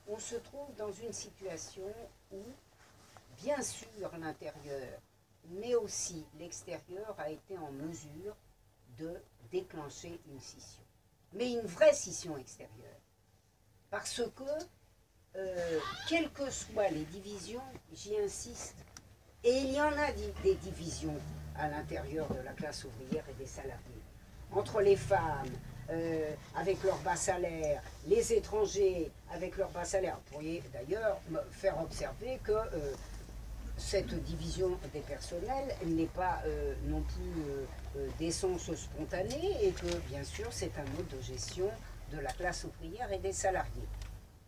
On se trouve dans une situation où, bien sûr, l'intérieur, mais aussi l'extérieur a été en mesure de déclencher une scission. Mais une vraie scission extérieure. Parce que, quelles que soient les divisions, j'y insiste, et il y en a des divisions à l'intérieur de la classe ouvrière et des salariés, entre les femmes, avec leurs bas salaires, les étrangers avec leurs bas salaires. Vous pourriez d'ailleurs me faire observer que cette division des personnels n'est pas non plus d'essence spontanée et que bien sûr c'est un mode de gestion de la classe ouvrière et des salariés.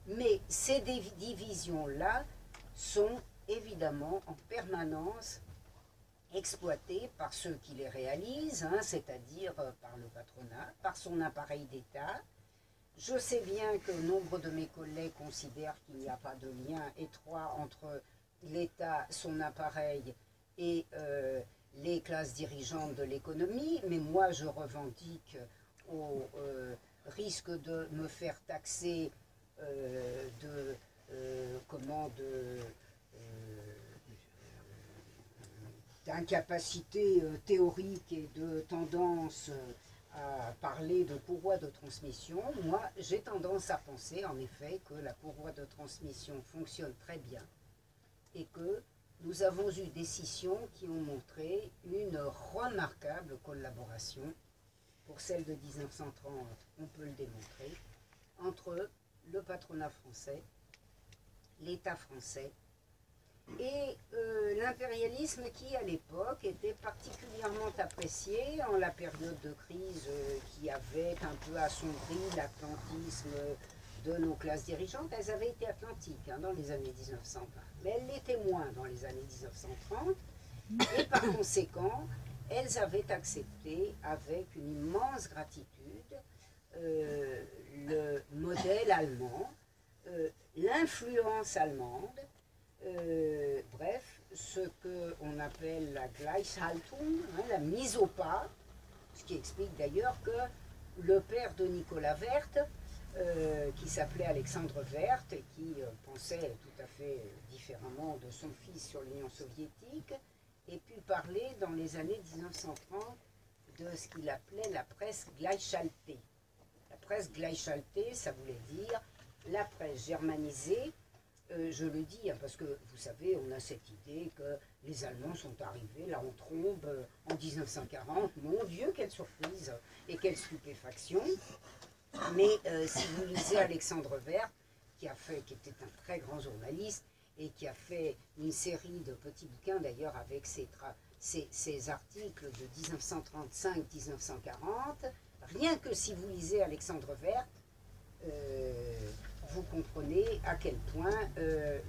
Mais ces divisions-là sont évidemment en permanence exploitées par ceux qui les réalisent, hein, c'est-à-dire par le patronat, par son appareil d'État. Je sais bien que nombre de mes collègues considèrent qu'il n'y a pas de lien étroit entre l'État, son appareil et les classes dirigeantes de l'économie, mais moi je revendique au risque de me faire taxer de d'incapacité théorique et de tendance à parler de courroie de transmission, moi j'ai tendance à penser en effet que la courroie de transmission fonctionne très bien et que nous avons eu des scissions qui ont montré une remarquable collaboration, pour celle de 1930 on peut le démontrer, entre le patronat français, l'État français et l'impérialisme qui, à l'époque, était particulièrement apprécié en la période de crise qui avait un peu assombri l'atlantisme de nos classes dirigeantes. Elles avaient été atlantiques dans les années 1920, mais elles l'étaient moins dans les années 1930, et par conséquent, elles avaient accepté avec une immense gratitude le modèle allemand, l'influence allemande, bref, ce qu'on appelle la Gleichhaltung, la mise au pas, ce qui explique d'ailleurs que le père de Nicolas Werth, qui s'appelait Alexandre Werth et qui pensait tout à fait différemment de son fils sur l'Union soviétique, ait pu parler dans les années 1930 de ce qu'il appelait la presse gleichschaltée. La presse gleichschaltée, ça voulait dire la presse germanisée. Je le dis parce que vous savez, on a cette idée que les Allemands sont arrivés là en trombe en 1940. Mon Dieu, quelle surprise et quelle stupéfaction! Mais si vous lisez Alexandre Werth, qui était un très grand journaliste et qui a fait une série de petits bouquins d'ailleurs avec ses articles de 1935-1940, rien que si vous lisez Alexandre Werth, vous comprenez à quel point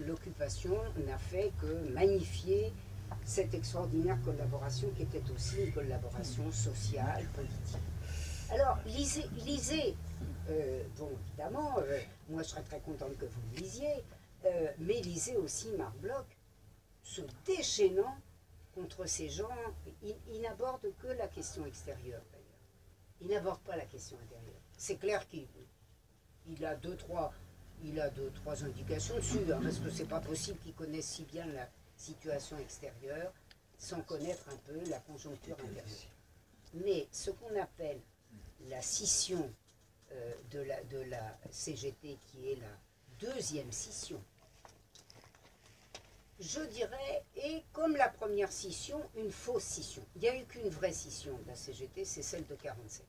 l'occupation n'a fait que magnifier cette extraordinaire collaboration qui était aussi une collaboration sociale, politique. Alors, lisez. Bon, évidemment, moi je serais très contente que vous le lisiez, mais lisez aussi Marc Bloch, se déchaînant contre ces gens. Il n'aborde que la question extérieure, d'ailleurs. Il n'aborde pas la question intérieure. C'est clair qu'il a deux, trois indications dessus, parce que c'est pas possible qu'il connaisse si bien la situation extérieure sans connaître un peu la conjoncture intérieure. Mais ce qu'on appelle la scission de la CGT, qui est la deuxième scission, je dirais, est comme la première scission, une fausse scission. Il n'y a eu qu'une vraie scission de la CGT, c'est celle de 1947.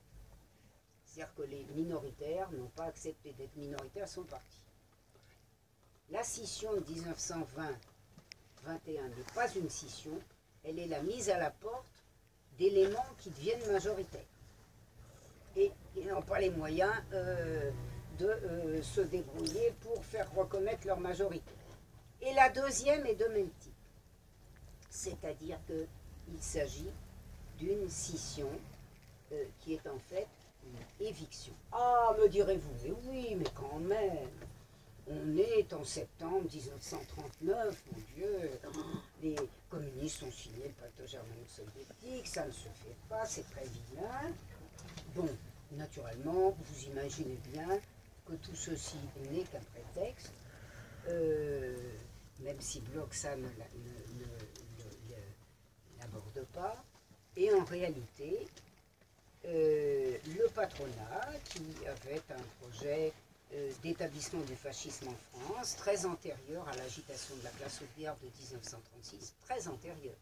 C'est-à-dire que les minoritaires n'ont pas accepté d'être minoritaires, sont partis. La scission de 1920-21 n'est pas une scission, elle est la mise à la porte d'éléments qui deviennent majoritaires. Et ils n'ont pas les moyens de se débrouiller pour faire reconnaître leur majorité. Et la deuxième est de même type. C'est-à-dire qu'il s'agit d'une scission qui est en fait une éviction. Ah, me direz-vous, mais oui, mais quand même, on est en septembre 1939, mon Dieu, les communistes ont signé le pacte germano-soviétique, ça ne se fait pas, c'est très vilain. Bon, naturellement, vous imaginez bien que tout ceci n'est qu'un prétexte, même si Bloch ça ne l'aborde pas, et en réalité, le patronat, qui avait un projet d'établissement du fascisme en France, très antérieur à l'agitation de la classe ouvrière de 1936, très antérieur.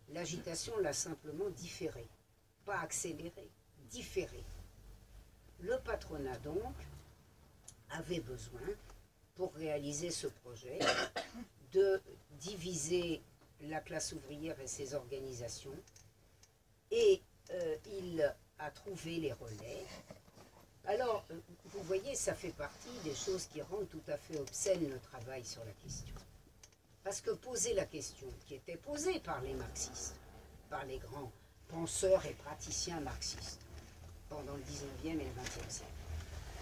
L'agitation l'a simplement différé, pas accéléré, différé. Le patronat, donc, avait besoin, pour réaliser ce projet, de diviser la classe ouvrière et ses organisations, et il a trouvé les relais. Alors, vous voyez, ça fait partie des choses qui rendent tout à fait obscène le travail sur la question. Parce que poser la question, qui était posée par les marxistes, par les grands penseurs et praticiens marxistes, pendant le 19e et le 20e siècle,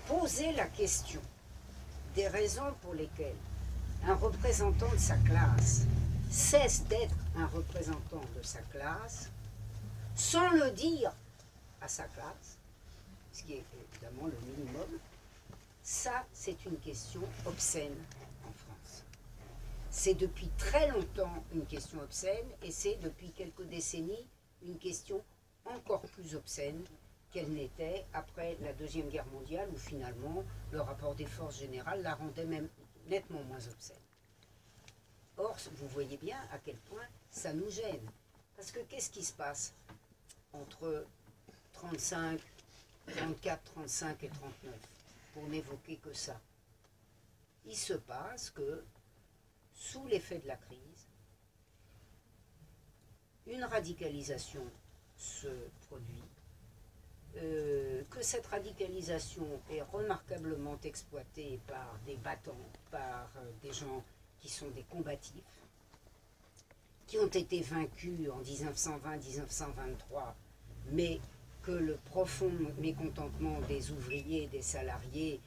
poser la question des raisons pour lesquelles un représentant de sa classe cesse d'être un représentant de sa classe, sans le dire à sa classe, ce qui est évidemment le minimum, Ça, c'est une question obscène en France. C'est depuis très longtemps une question obscène et c'est depuis quelques décennies une question encore plus obscène qu'elle n'était après la Deuxième Guerre mondiale où finalement le rapport des forces générales la rendait même nettement moins obscène. Or, vous voyez bien à quel point ça nous gêne. Parce que qu'est-ce qui se passe entre 34, 35 et 39, pour n'évoquer que ça? Il se passe que, sous l'effet de la crise, une radicalisation se produit, que cette radicalisation est remarquablement exploitée par des battants, par des gens qui sont des combatifs, qui ont été vaincus en 1920-1923, mais que le profond mécontentement des ouvriers et des salariés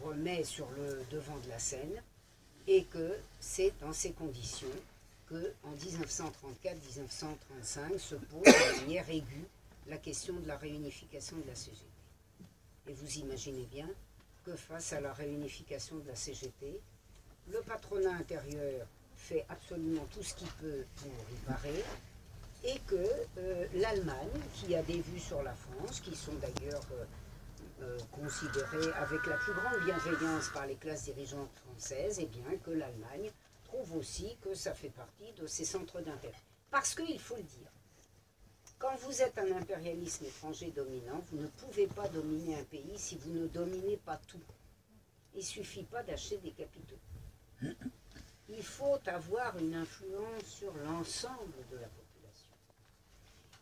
remet sur le devant de la scène, et que c'est dans ces conditions qu'en 1934-1935 se pose de manière aiguë la question de la réunification de la CGT. Et vous imaginez bien que face à la réunification de la CGT, le patronat intérieur fait absolument tout ce qu'il peut pour y parer, et que l'Allemagne, qui a des vues sur la France, qui sont d'ailleurs considérées avec la plus grande bienveillance par les classes dirigeantes françaises, et bien que l'Allemagne trouve aussi que ça fait partie de ses centres d'intérêt. Parce qu'il faut le dire, quand vous êtes un impérialisme étranger dominant, vous ne pouvez pas dominer un pays si vous ne dominez pas tout. Il ne suffit pas d'acheter des capitaux. Il faut avoir une influence sur l'ensemble de la population.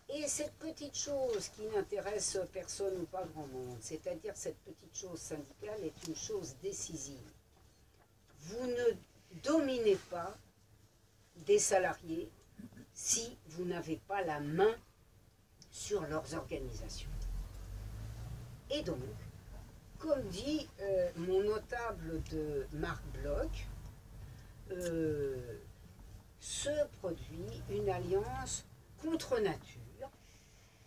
Et cette petite chose qui n'intéresse personne ou pas grand monde, c'est-à-dire cette petite chose syndicale, est une chose décisive. Vous ne dominez pas des salariés si vous n'avez pas la main sur leurs organisations. Et donc, comme dit mon notable de Marc Bloch, se produit une alliance contre nature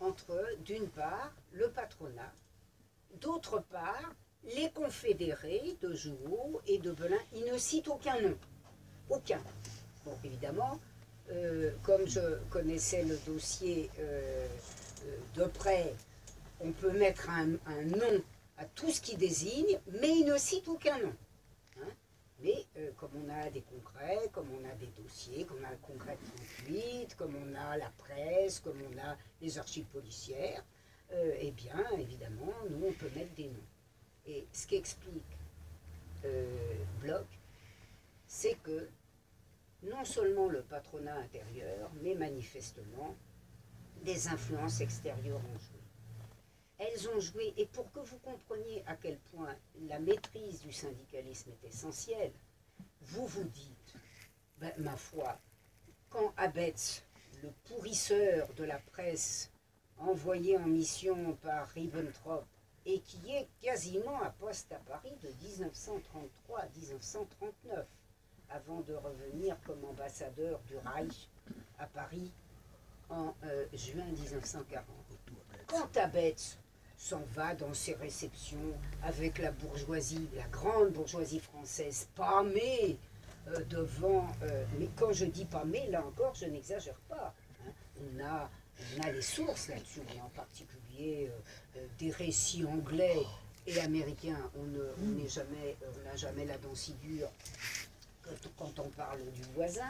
entre, d'une part, le patronat, d'autre part, les confédérés de Jouot et de Belin. Il ne cite aucun nom. Aucun. Bon, évidemment, comme je connaissais le dossier de près, on peut mettre un nom à tout ce qui désigne, mais il ne cite aucun nom. Hein? Mais comme on a des congrès, comme on a des dossiers, comme on a le congrès de 38, comme on a la presse, comme on a les archives policières, eh bien, évidemment, nous, on peut mettre des noms. Et ce qu'explique Bloch, c'est que non seulement le patronat intérieur, mais manifestement, des influences extérieures ont joué. Elles ont joué, et pour que vous compreniez à quel point la maîtrise du syndicalisme est essentielle, vous vous dites, ben, ma foi, quand Abetz, le pourrisseur de la presse, envoyé en mission par Ribbentrop, et qui est quasiment à poste à Paris de 1933 à 1939, avant de revenir comme ambassadeur du Reich à Paris en juin 1940. Quand Abetz s'en va dans ses réceptions avec la bourgeoisie, la grande bourgeoisie française, pâmée devant... mais quand je dis pâmée, là encore, je n'exagère pas. Hein. On a les sources là-dessus, en particulier des récits anglais et américains. On n'a jamais la dent si dure quand on parle du voisin,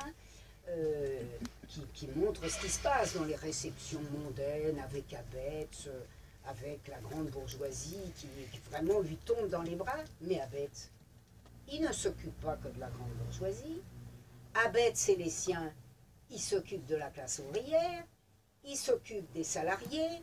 qui montre ce qui se passe dans les réceptions mondaines avec Abetz, avec la grande bourgeoisie qui vraiment lui tombe dans les bras. Mais Abetz, il ne s'occupe pas que de la grande bourgeoisie. Abetz et les siens, ils s'occupent de la classe ouvrière, ils s'occupent des salariés,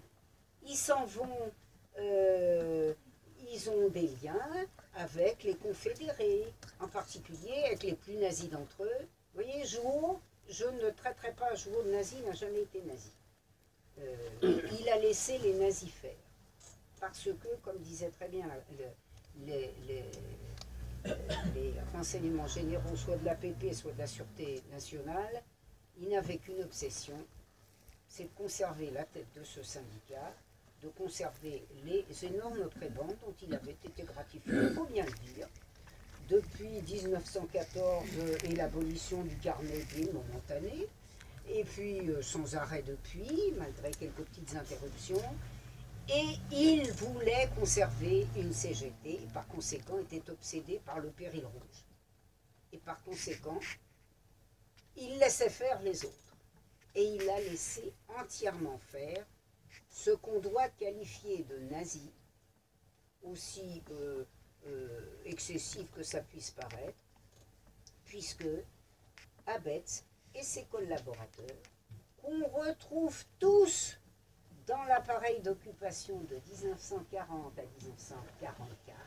ils s'en vont, ils ont des liens avec les confédérés, en particulier avec les plus nazis d'entre eux. Vous voyez, Jouot, je ne traiterai pas Jouot de nazi, n'a jamais été nazi. Il a laissé les nazis faire. Parce que, comme disait très bien les renseignements généraux, soit de l'APP, soit de la Sûreté nationale, il n'avait qu'une obsession, c'est de conserver la tête de ce syndicat, de conserver les énormes prébendes dont il avait été gratifié, il faut bien le dire, depuis 1914 et l'abolition du carnet B momentané, et puis sans arrêt depuis, malgré quelques petites interruptions, et il voulait conserver une CGT, et par conséquent était obsédé par le péril rouge. Et par conséquent, il laissait faire les autres. Et il a laissé entièrement faire ce qu'on doit qualifier de nazi, aussi excessif que ça puisse paraître, puisque Abetz et ses collaborateurs, qu'on retrouve tous dans l'appareil d'occupation de 1940 à 1944,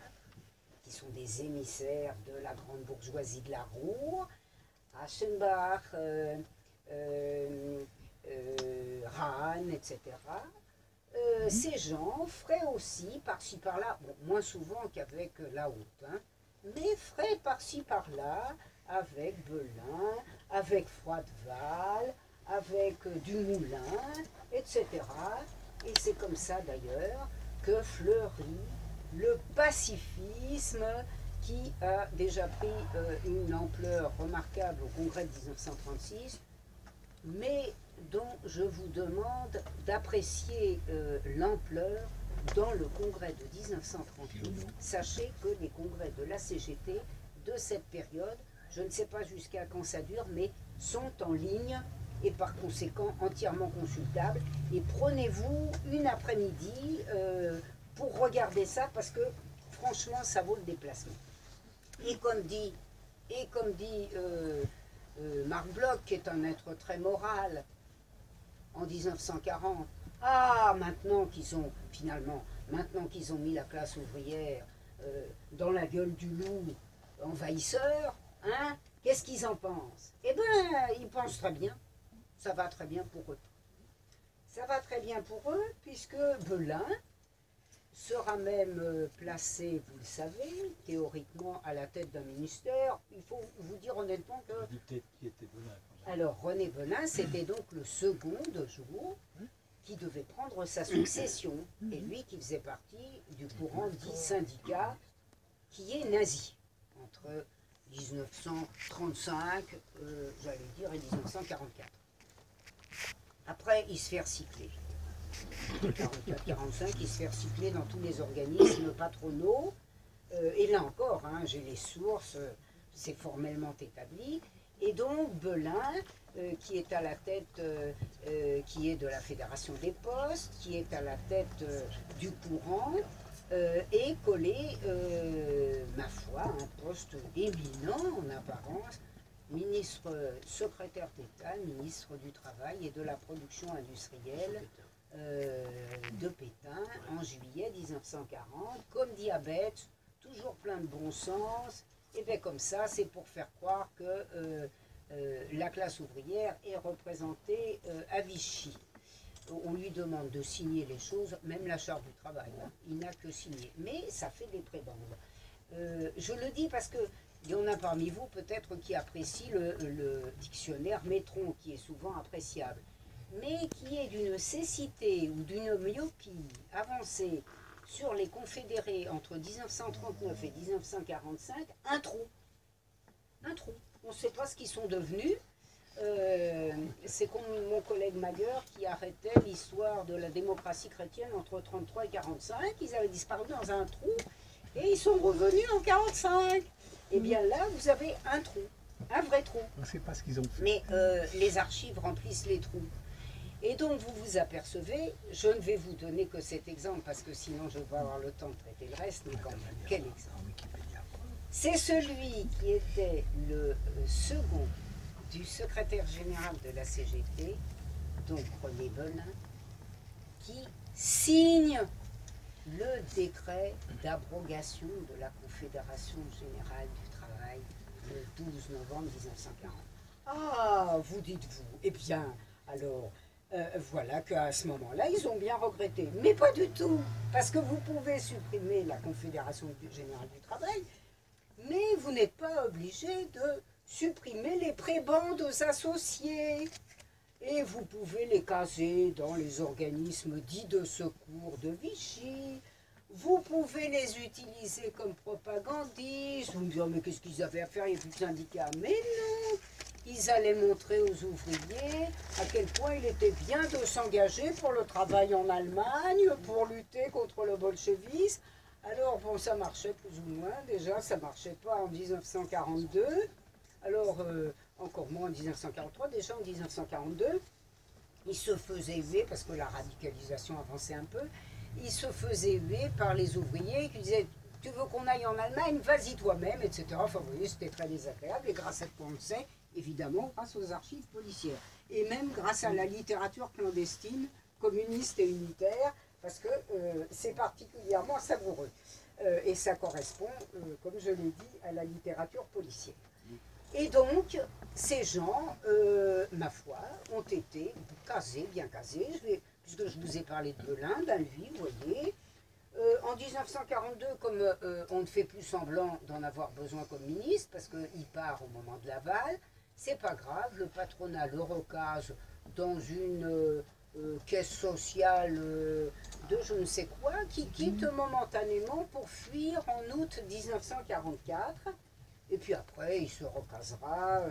qui sont des émissaires de la grande bourgeoisie de la Ruhr, Aschenbach, Rahn, etc., ces gens feraient aussi, par-ci par-là, bon, moins souvent qu'avec la haute, hein, mais feraient par-ci par-là avec Belin, avec Froideval, avec Dumoulin, etc. Et c'est comme ça d'ailleurs que fleurit le pacifisme qui a déjà pris une ampleur remarquable au congrès de 1936, mais dont je vous demande d'apprécier l'ampleur dans le congrès de 1938. Sachez que les congrès de la CGT de cette période, je ne sais pas jusqu'à quand ça dure, mais sont en ligne et par conséquent entièrement consultables. Et prenez-vous une après-midi pour regarder ça, parce que franchement, ça vaut le déplacement. Et comme dit Marc Bloch, qui est un être très moral, en 1940, maintenant qu'ils ont, finalement, maintenant qu'ils ont mis la classe ouvrière dans la gueule du loup envahisseur, hein, qu'est-ce qu'ils en pensent? Eh bien, ils pensent très bien, ça va très bien pour eux. Ça va très bien pour eux, puisque Belin sera même placé, vous le savez, théoriquement à la tête d'un ministère. Il faut vous dire honnêtement que... Alors, René Belin, c'était donc le second de jour qui devait prendre sa succession. Et lui qui faisait partie du courant dit syndicat qui est nazi, entre 1935, j'allais dire, et 1944. Après, il se fait recycler. 44-45, il se fait recycler dans tous les organismes patronaux. Et là encore, hein, j'ai les sources, c'est formellement établi. Et donc Belin, qui est à la tête, qui est de la Fédération des Postes, qui est à la tête du courant, est collé, ma foi, un poste éminent en apparence, ministre, secrétaire d'État, ministre du Travail et de la Production industrielle de Pétain en juillet 1940, comme dit Abetz, toujours plein de bon sens. Et bien comme ça, c'est pour faire croire que la classe ouvrière est représentée à Vichy. On lui demande de signer les choses, même la charte du travail, hein. Il n'a que signé. Mais ça fait des prébendes. Je le dis parce que il y en a parmi vous peut-être qui apprécient le dictionnaire Métron, qui est souvent appréciable, mais qui est d'une cécité ou d'une myopie avancée sur les confédérés entre 1939 et 1945, un trou. Un trou. On ne sait pas ce qu'ils sont devenus. C'est comme mon collègue Magueur qui arrêtait l'histoire de la démocratie chrétienne entre 1933 et 1945. Ils avaient disparu dans un trou et ils sont revenus en 1945. Et bien là, vous avez un trou, un vrai trou. On ne sait pas ce qu'ils ont fait. Mais les archives remplissent les trous. Et donc vous vous apercevez, je ne vais vous donner que cet exemple parce que sinon je ne vais pas avoir le temps de traiter le reste, mais quand même, quel exemple? C'est celui qui était le second du secrétaire général de la CGT, donc René Belin, qui signe le décret d'abrogation de la Confédération générale du travail le 12 novembre 1940. Ah, vous dites-vous, eh bien, alors... voilà qu'à ce moment-là, ils ont bien regretté. Mais pas du tout, parce que vous pouvez supprimer la Confédération générale du travail, mais vous n'êtes pas obligé de supprimer les prébendes aux associés. et vous pouvez les caser dans les organismes dits de secours de Vichy. Vous pouvez les utiliser comme propagandistes. Vous me direz, mais qu'est-ce qu'ils avaient à faire? Il n'y a plus de syndicats. Mais non, ils allaient montrer aux ouvriers à quel point il était bien de s'engager pour le travail en Allemagne, pour lutter contre le bolchevisme. Alors, bon, ça marchait plus ou moins. Déjà, ça ne marchait pas en 1942. Alors, encore moins en 1943. Déjà, en 1942, ils se faisaient huer, parce que la radicalisation avançait un peu, ils se faisaient huer par les ouvriers qui disaient « Tu veux qu'on aille en Allemagne? Vas-y toi-même, etc. » Enfin, vous voyez, c'était très désagréable. Et grâce à ce qu'on le sait, évidemment, grâce aux archives policières. Et même grâce à la littérature clandestine, communiste et unitaire, parce que c'est particulièrement savoureux. Et ça correspond, comme je l'ai dit, à la littérature policière. Et donc, ces gens, ma foi, ont été casés, bien casés, puisque je vous ai parlé de Belin, ben lui, vous voyez. En 1942, comme on ne fait plus semblant d'en avoir besoin comme ministre, parce qu'il part au moment de l'aval, c'est pas grave, le patronat le recase dans une caisse sociale de je ne sais quoi, qui quitte momentanément pour fuir en août 1944. Et puis après, il se recasera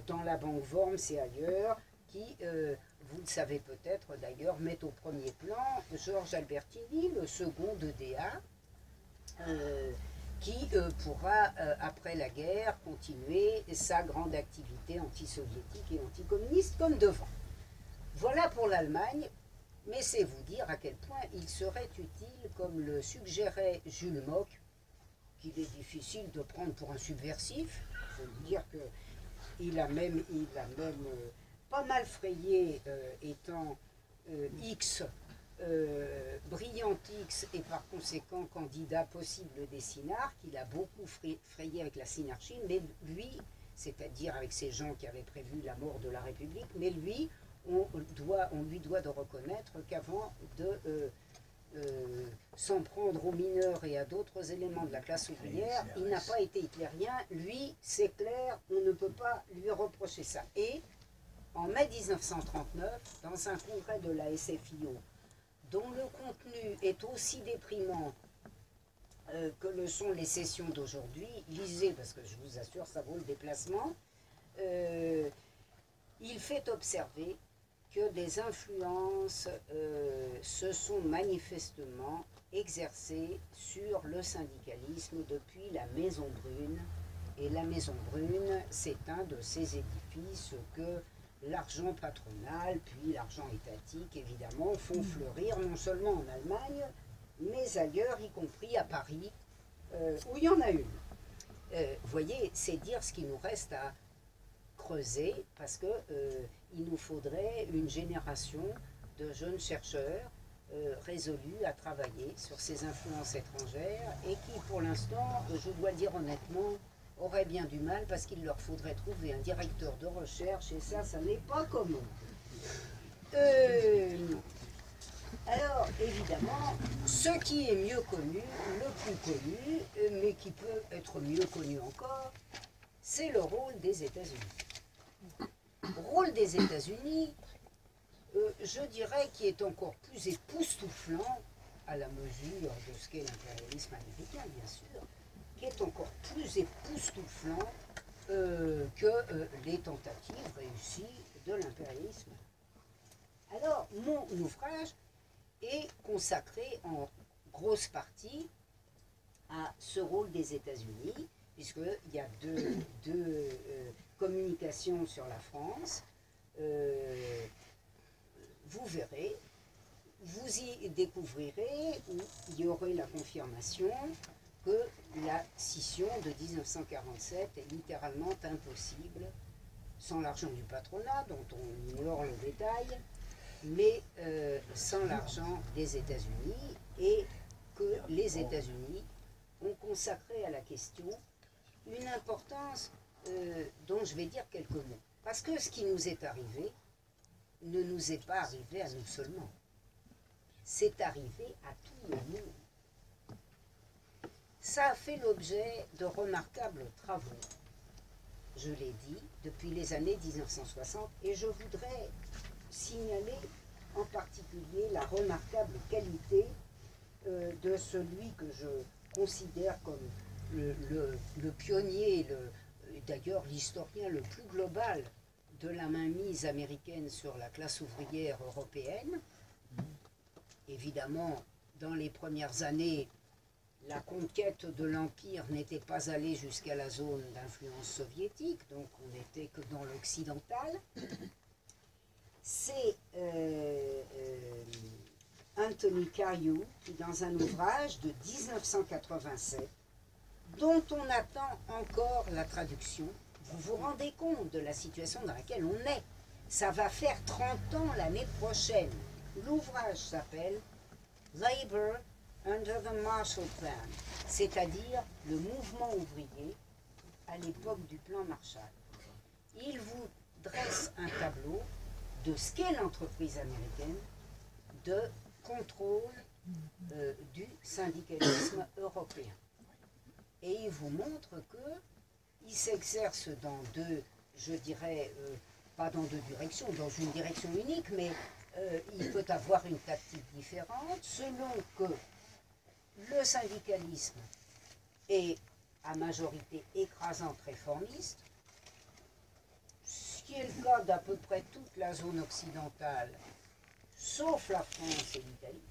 dans la banque Worms et ailleurs, qui, vous le savez peut-être d'ailleurs, met au premier plan Georges Albertini, le second de DA, qui pourra, après la guerre, continuer sa grande activité anti-soviétique et anticommuniste comme devant. Voilà pour l'Allemagne, mais c'est vous dire à quel point il serait utile, comme le suggérait Jules Mock, qu'il est difficile de prendre pour un subversif. Il faut vous dire qu'il a même pas mal frayé, étant X, brillant X, et par conséquent candidat possible des Synarques, qu'il a beaucoup frayé avec la Synarchie, mais lui, c'est-à-dire avec ces gens qui avaient prévu la mort de la République, mais lui, on lui doit de reconnaître qu'avant de s'en prendre aux mineurs et à d'autres éléments de la classe ouvrière, il n'a pas été hitlérien. Lui, c'est clair, on ne peut pas lui reprocher ça. Et en mai 1939, dans un congrès de la SFIO, dont le contenu est aussi déprimant que le sont les sessions d'aujourd'hui, lisez, parce que je vous assure, ça vaut le déplacement, il fait observer que des influences se sont manifestement exercées sur le syndicalisme depuis la Maison Brune. Et la Maison Brune, c'est un de ces édifices que l'argent patronal, puis l'argent étatique, évidemment, font fleurir non seulement en Allemagne, mais ailleurs, y compris à Paris, où il y en a une. Vous voyez, c'est dire ce qu'il nous reste à creuser, parce que il nous faudrait une génération de jeunes chercheurs résolus à travailler sur ces influences étrangères et qui, pour l'instant, je dois le dire honnêtement, auraient bien du mal parce qu'il leur faudrait trouver un directeur de recherche et ça n'est pas commun. Alors, évidemment, ce qui est mieux connu, le plus connu, mais qui peut être mieux connu encore, c'est le rôle des États-Unis. Rôle des États-Unis, je dirais, qui est encore plus époustouflant à la mesure de ce qu'est l'impérialisme américain, bien sûr, qui est encore plus époustouflant que les tentatives réussies de l'impérialisme. Alors, mon ouvrage est consacré en grosse partie à ce rôle des États-Unis, puisqu'il y a deux communications sur la France. Vous verrez, vous y découvrirez, où il y aurait la confirmation que la scission de 1947 est littéralement impossible sans l'argent du patronat, dont on ignore le détail, mais sans l'argent des États-Unis, et que les États-Unis ont consacré à la question une importance dont je vais dire quelques mots. Parce que ce qui nous est arrivé ne nous est pas arrivé à nous seulement. C'est arrivé à tout le monde. Ça a fait l'objet de remarquables travaux. je l'ai dit, depuis les années 1960, et je voudrais signaler en particulier la remarquable qualité de celui que je considère comme le pionnier, d'ailleurs l'historien le plus global de la mainmise américaine sur la classe ouvrière européenne. Évidemment, dans les premières années, la conquête de l'Empire n'était pas allée jusqu'à la zone d'influence soviétique, donc on n'était que dans l'occidental. C'est Anthony Caillou qui, dans un ouvrage de 1987, dont on attend encore la traduction, vous vous rendez compte de la situation dans laquelle on est. Ça va faire 30 ans l'année prochaine. L'ouvrage s'appelle « Labor under the Marshall Plan », c'est-à-dire le mouvement ouvrier à l'époque du plan Marshall. Il vous dresse un tableau de ce qu'est l'entreprise américaine, de contrôle du syndicalisme européen. Et il vous montre qu'il s'exerce dans deux, je dirais, pas dans deux directions, dans une direction unique, mais il peut avoir une tactique différente selon que le syndicalisme est à majorité écrasante réformiste, ce qui est le cas d'à peu près toute la zone occidentale, sauf la France et l'Italie.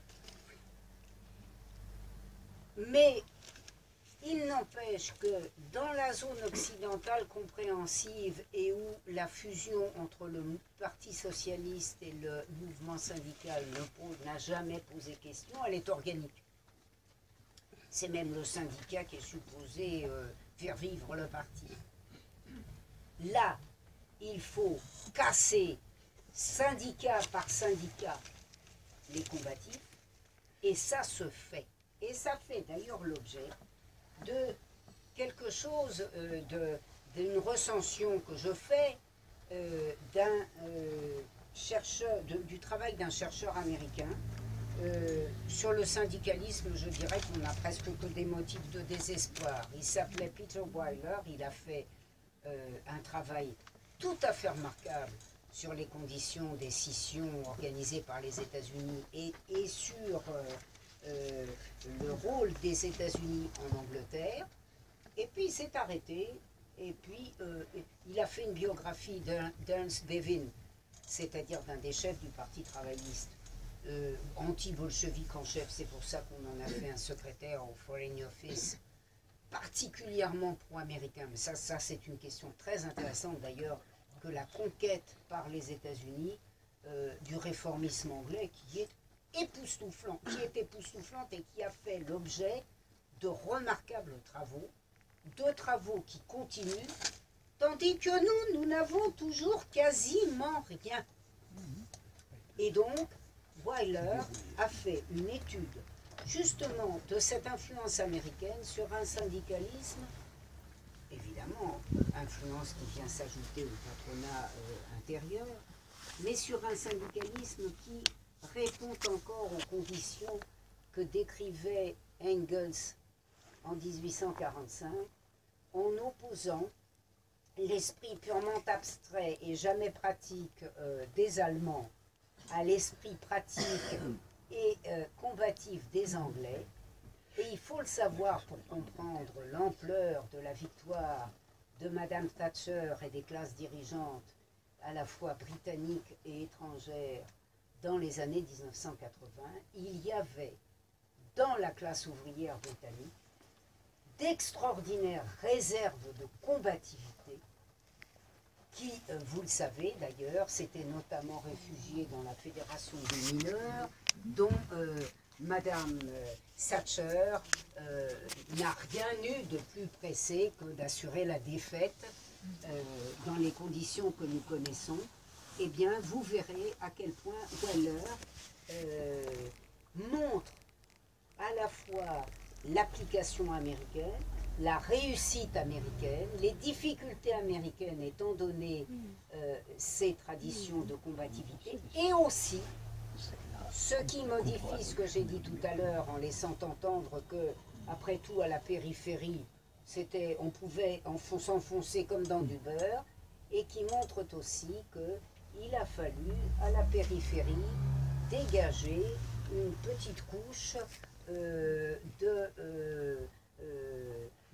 Mais il n'empêche que dans la zone occidentale compréhensive et où la fusion entre le Parti socialiste et le mouvement syndical n'a jamais posé question, elle est organique. C'est même le syndicat qui est supposé faire vivre le parti. Là, il faut casser syndicat par syndicat les combatifs, et ça se fait. Et ça fait d'ailleurs l'objet de quelque chose, d'une recension que je fais du travail d'un chercheur américain. Sur le syndicalisme, je dirais qu'on n'a presque que des motifs de désespoir. Il s'appelait Peter Weiler, il a fait un travail tout à fait remarquable sur les conditions des scissions organisées par les États-Unis et sur le rôle des États-Unis en Angleterre. Et puis il s'est arrêté, et puis il a fait une biographie d'Ernst Bevin, c'est-à-dire d'un des chefs du Parti travailliste, anti-bolchevique en chef. C'est pour ça qu'on en a fait un secrétaire au Foreign Office particulièrement pro-américain. Mais ça c'est une question très intéressante d'ailleurs, que la conquête par les États-Unis du réformisme anglais qui est époustouflante et qui a fait l'objet de remarquables travaux qui continuent, tandis que nous n'avons toujours quasiment rien. Et donc, Weiler a fait une étude justement de cette influence américaine sur un syndicalisme, évidemment, influence qui vient s'ajouter au patronat intérieur, mais sur un syndicalisme qui répond encore aux conditions que décrivait Engels en 1845, en opposant l'esprit purement abstrait et jamais pratique des Allemands à l'esprit pratique et combatif des Anglais. Et il faut le savoir pour comprendre l'ampleur de la victoire de Madame Thatcher et des classes dirigeantes à la fois britanniques et étrangères dans les années 1980, il y avait dans la classe ouvrière britannique d'extraordinaires réserves de combativité qui, vous le savez d'ailleurs, s'étaient notamment réfugiés dans la Fédération des mineurs, dont Madame Thatcher n'a rien eu de plus pressé que d'assurer la défaite dans les conditions que nous connaissons. Eh bien, vous verrez à quel point Weiler montre à la fois l'application américaine, la réussite américaine, les difficultés américaines étant donné ces traditions de combativité, et aussi ce qui modifie ce que j'ai dit tout à l'heure en laissant entendre que, après tout, à la périphérie, on pouvait s'enfoncer comme dans du beurre, et qui montrent aussi qu'il a fallu, à la périphérie, dégager une petite couche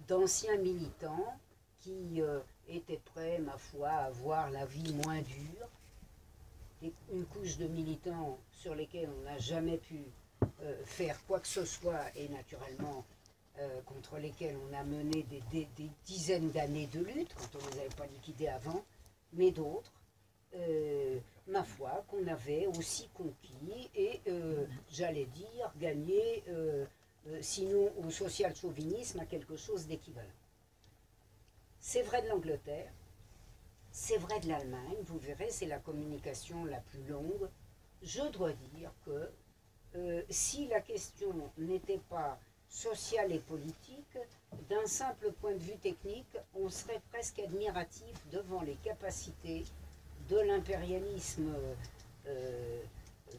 d'anciens militants qui étaient prêts, ma foi, à voir la vie moins dure, une couche de militants sur lesquels on n'a jamais pu faire quoi que ce soit, et naturellement contre lesquels on a mené des dizaines d'années de lutte, quand on ne les avait pas liquidés avant, mais d'autres, ma foi, qu'on avait aussi conquis et, j'allais dire, gagné, sinon au social-chauvinisme, à quelque chose d'équivalent. C'est vrai de l'Angleterre, c'est vrai de l'Allemagne, vous verrez, c'est la communication la plus longue. Je dois dire que si la question n'était pas sociale et politique, d'un simple point de vue technique, on serait presque admiratif devant les capacités de l'impérialisme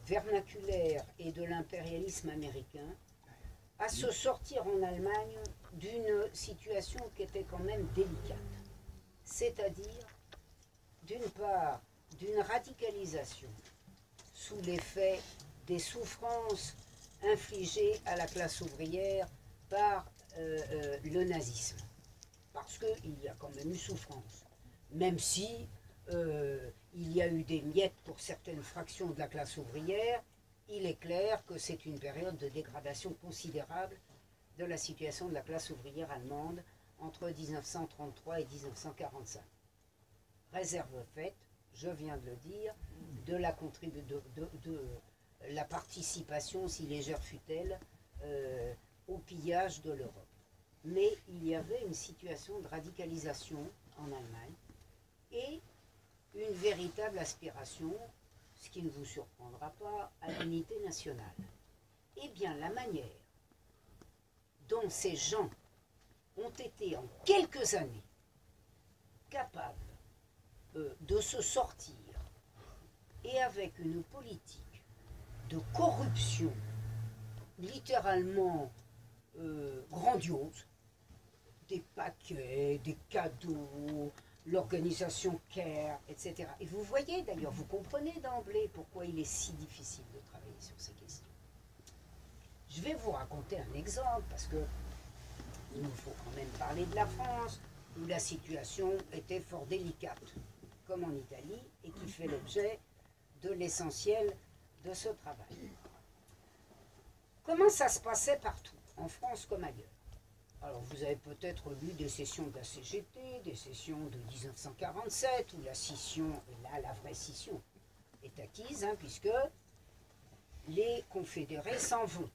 vernaculaire et de l'impérialisme américain à se sortir en Allemagne d'une situation qui était quand même délicate. C'est-à-dire, d'une part, d'une radicalisation sous l'effet des souffrances infligées à la classe ouvrière par le nazisme. Parce qu'il y a quand même eu souffrance. Même si il y a eu des miettes pour certaines fractions de la classe ouvrière, il est clair que c'est une période de dégradation considérable de la situation de la classe ouvrière allemande entre 1933 et 1945. Réserve faite, je viens de le dire, de la participation, si légère fut-elle, au pillage de l'Europe. Mais il y avait une situation de radicalisation en Allemagne et une véritable aspiration, ce qui ne vous surprendra pas, à l'unité nationale. Eh bien, la manière dont ces gens ont été en quelques années capables de se sortir, et avec une politique de corruption littéralement grandiose, des paquets, des cadeaux, l'organisation CARE, etc. Et vous voyez d'ailleurs, vous comprenez d'emblée pourquoi il est si difficile de travailler sur ces questions. Je vais vous raconter un exemple, parce que il nous faut quand même parler de la France, où la situation était fort délicate, comme en Italie, et qui fait l'objet de l'essentiel de ce travail. Comment ça se passait partout, en France comme ailleurs? Alors vous avez peut-être lu des sessions de la CGT, des sessions de 1947, où la scission, et là la vraie scission, est acquise, hein, puisque les confédérés s'en vont.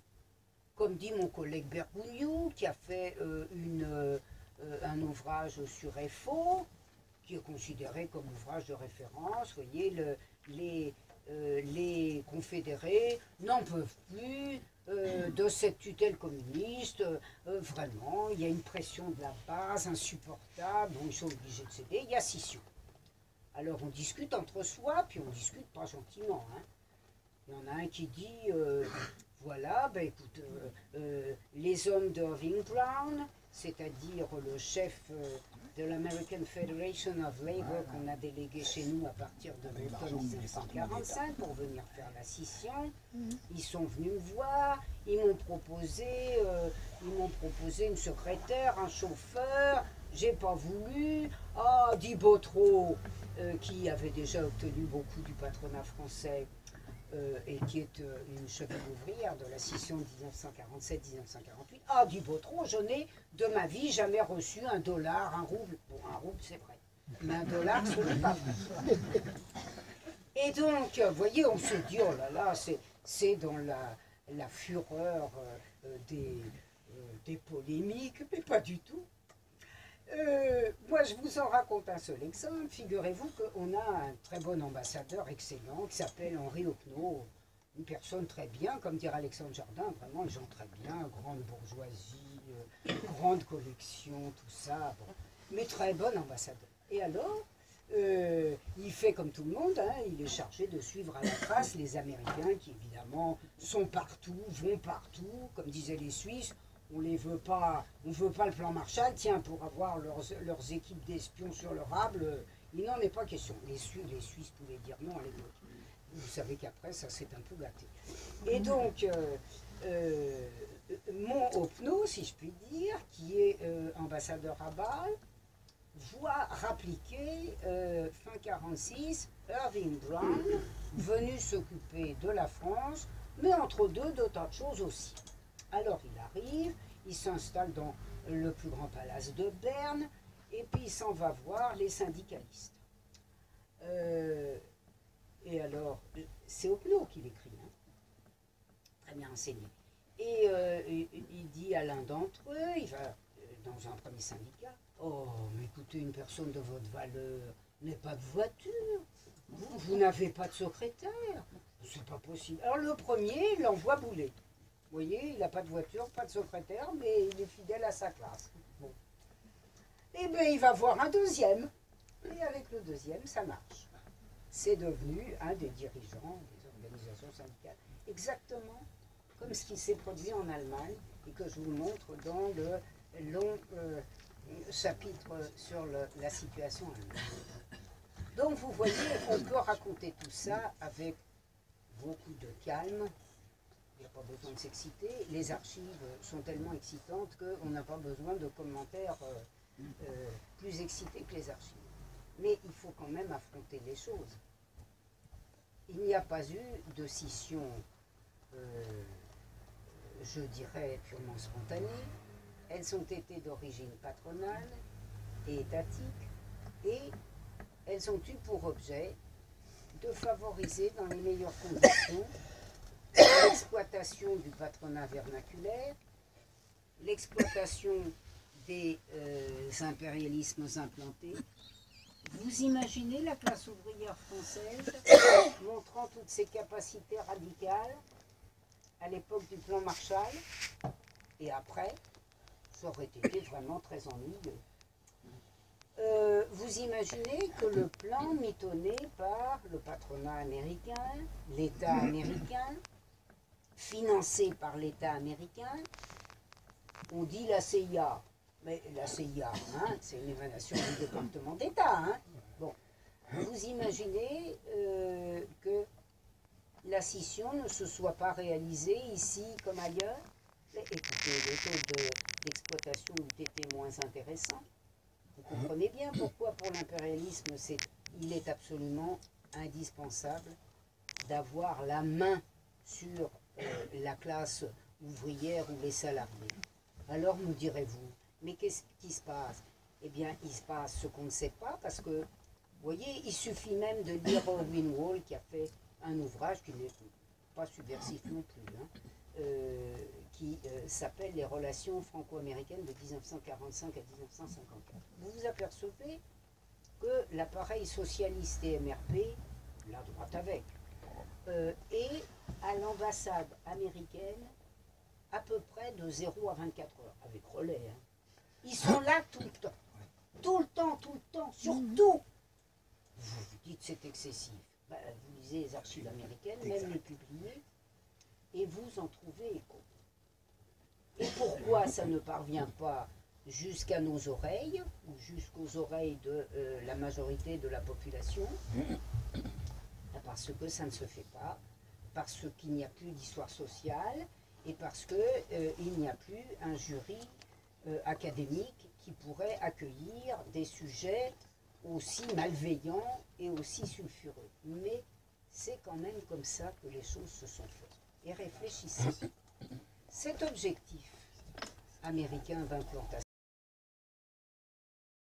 Comme dit mon collègue Bergougnou, qui a fait un ouvrage sur FO, qui est considéré comme ouvrage de référence, vous voyez, les confédérés n'en peuvent plus de cette tutelle communiste, vraiment, il y a une pression de la base insupportable, donc ils sont obligés de céder, il y a scission. Alors on discute entre soi, puis on discute pas gentiment. Hein. Il y en a un qui dit, voilà, ben écoute, les hommes d'Irving Brown, c'est-à-dire le chef de l'American Federation of Labor qu'on a délégué chez nous à partir de l'automne 1945 pour venir faire la scission. Ils sont venus me voir, ils m'ont proposé une secrétaire, un chauffeur, j'ai pas voulu. Ah, dit Botreau, qui avait déjà obtenu beaucoup du patronat français, et qui est une cheville ouvrière de la scission de 1947-1948. Ah, dit Botreau, je n'ai de ma vie jamais reçu $1, un rouble. Bon, un rouble, c'est vrai. Mais $1, ce n'est pas vrai. Et donc, vous voyez, on se dit, oh là là, c'est dans la fureur des polémiques, mais pas du tout. Moi, je vous en raconte un seul exemple. Figurez-vous qu'on a un très bon ambassadeur excellent qui s'appelle Henri Hoppenot, une personne très bien, comme dirait Alexandre Jardin, vraiment les gens très bien, grande bourgeoisie, grande collection, tout ça, bon, mais très bon ambassadeur. Et alors, il fait comme tout le monde, hein, il est chargé de suivre à la trace les Américains qui évidemment sont partout, vont partout, comme disaient les Suisses. on les veut pas, on veut pas le plan Marshall, tiens, pour avoir leurs équipes d'espions sur le rable, il n'en est pas question. Les Suisses pouvaient dire non à l'époque. Vous savez qu'après, ça s'est un peu gâté. Et donc, mon Opno, si je puis dire, qui est ambassadeur à Bâle, voit rappliquer fin 1946 Irving Brown, venu s'occuper de la France, mais entre deux d'autres choses aussi. Alors il arrive, il s'installe dans le plus grand palace de Berne, et puis il s'en va voir les syndicalistes. Et alors, c'est Opno qui l'écrit, hein, très bien enseigné. Et il dit à l'un d'entre eux, il va dans un premier syndicat, oh, mais écoutez, une personne de votre valeur n'est pas de voiture, vous n'avez pas de secrétaire, c'est pas possible. Alors le premier, il l'envoie bouler. Vous voyez, il n'a pas de voiture, pas de secrétaire, mais il est fidèle à sa classe. Bon. Et bien, il va voir un deuxième, et avec le deuxième, ça marche. C'est devenu un des dirigeants des organisations syndicales. Exactement comme ce qui s'est produit en Allemagne, et que je vous montre dans le long chapitre sur la situation allemande. Donc vous voyez, on peut raconter tout ça avec beaucoup de calme. Il n'y a pas besoin de s'exciter. Les archives sont tellement excitantes qu'on n'a pas besoin de commentaires plus excités que les archives. Mais il faut quand même affronter les choses. Il n'y a pas eu de scission, je dirais, purement spontanée. Elles ont été d'origine patronale et étatique, et elles ont eu pour objet de favoriser dans les meilleures conditions l'exploitation du patronat vernaculaire, l'exploitation des impérialismes implantés. Vous imaginez la classe ouvrière française montrant toutes ses capacités radicales à l'époque du plan Marshall, et après, ça aurait été vraiment très ennuyeux. Vous imaginez que le plan mitonné par le patronat américain, l'État américain, financé par l'État américain, on dit la CIA, mais la CIA, hein, c'est une émanation du département d'État. Hein. Bon, vous imaginez que la scission ne se soit pas réalisée ici comme ailleurs. Mais écoutez, le taux d'exploitation eût été moins intéressant. Vous comprenez bien pourquoi pour l'impérialisme, il est absolument indispensable d'avoir la main sur la classe ouvrière ou les salariés. Alors me direz-vous, mais qu'est-ce qui se passe? Eh bien, il se passe ce qu'on ne sait pas, parce que, vous voyez, il suffit même de lire Erwin Wall, qui a fait un ouvrage qui n'est pas subversif non plus, hein, qui s'appelle « Les relations franco-américaines de 1945 à 1954 ». Vous vous apercevez que l'appareil socialiste et MRP, la droite avec, est à l'ambassade américaine à peu près de 0 à 24 heures, avec relais. Hein. Ils sont là tout le temps. Tout le temps, surtout. Vous vous dites c'est excessif. Ben, vous lisez les archives américaines, même les publiées, et vous en trouvez écho. Et pourquoi ça ne parvient pas jusqu'à nos oreilles, ou jusqu'aux oreilles de la majorité de la population? Parce que ça ne se fait pas, parce qu'il n'y a plus d'histoire sociale, et parce qu'il n'y a plus un jury académique qui pourrait accueillir des sujets aussi malveillants et aussi sulfureux. Mais c'est quand même comme ça que les choses se sont faites. Et réfléchissez. Cet objectif américain d'implantation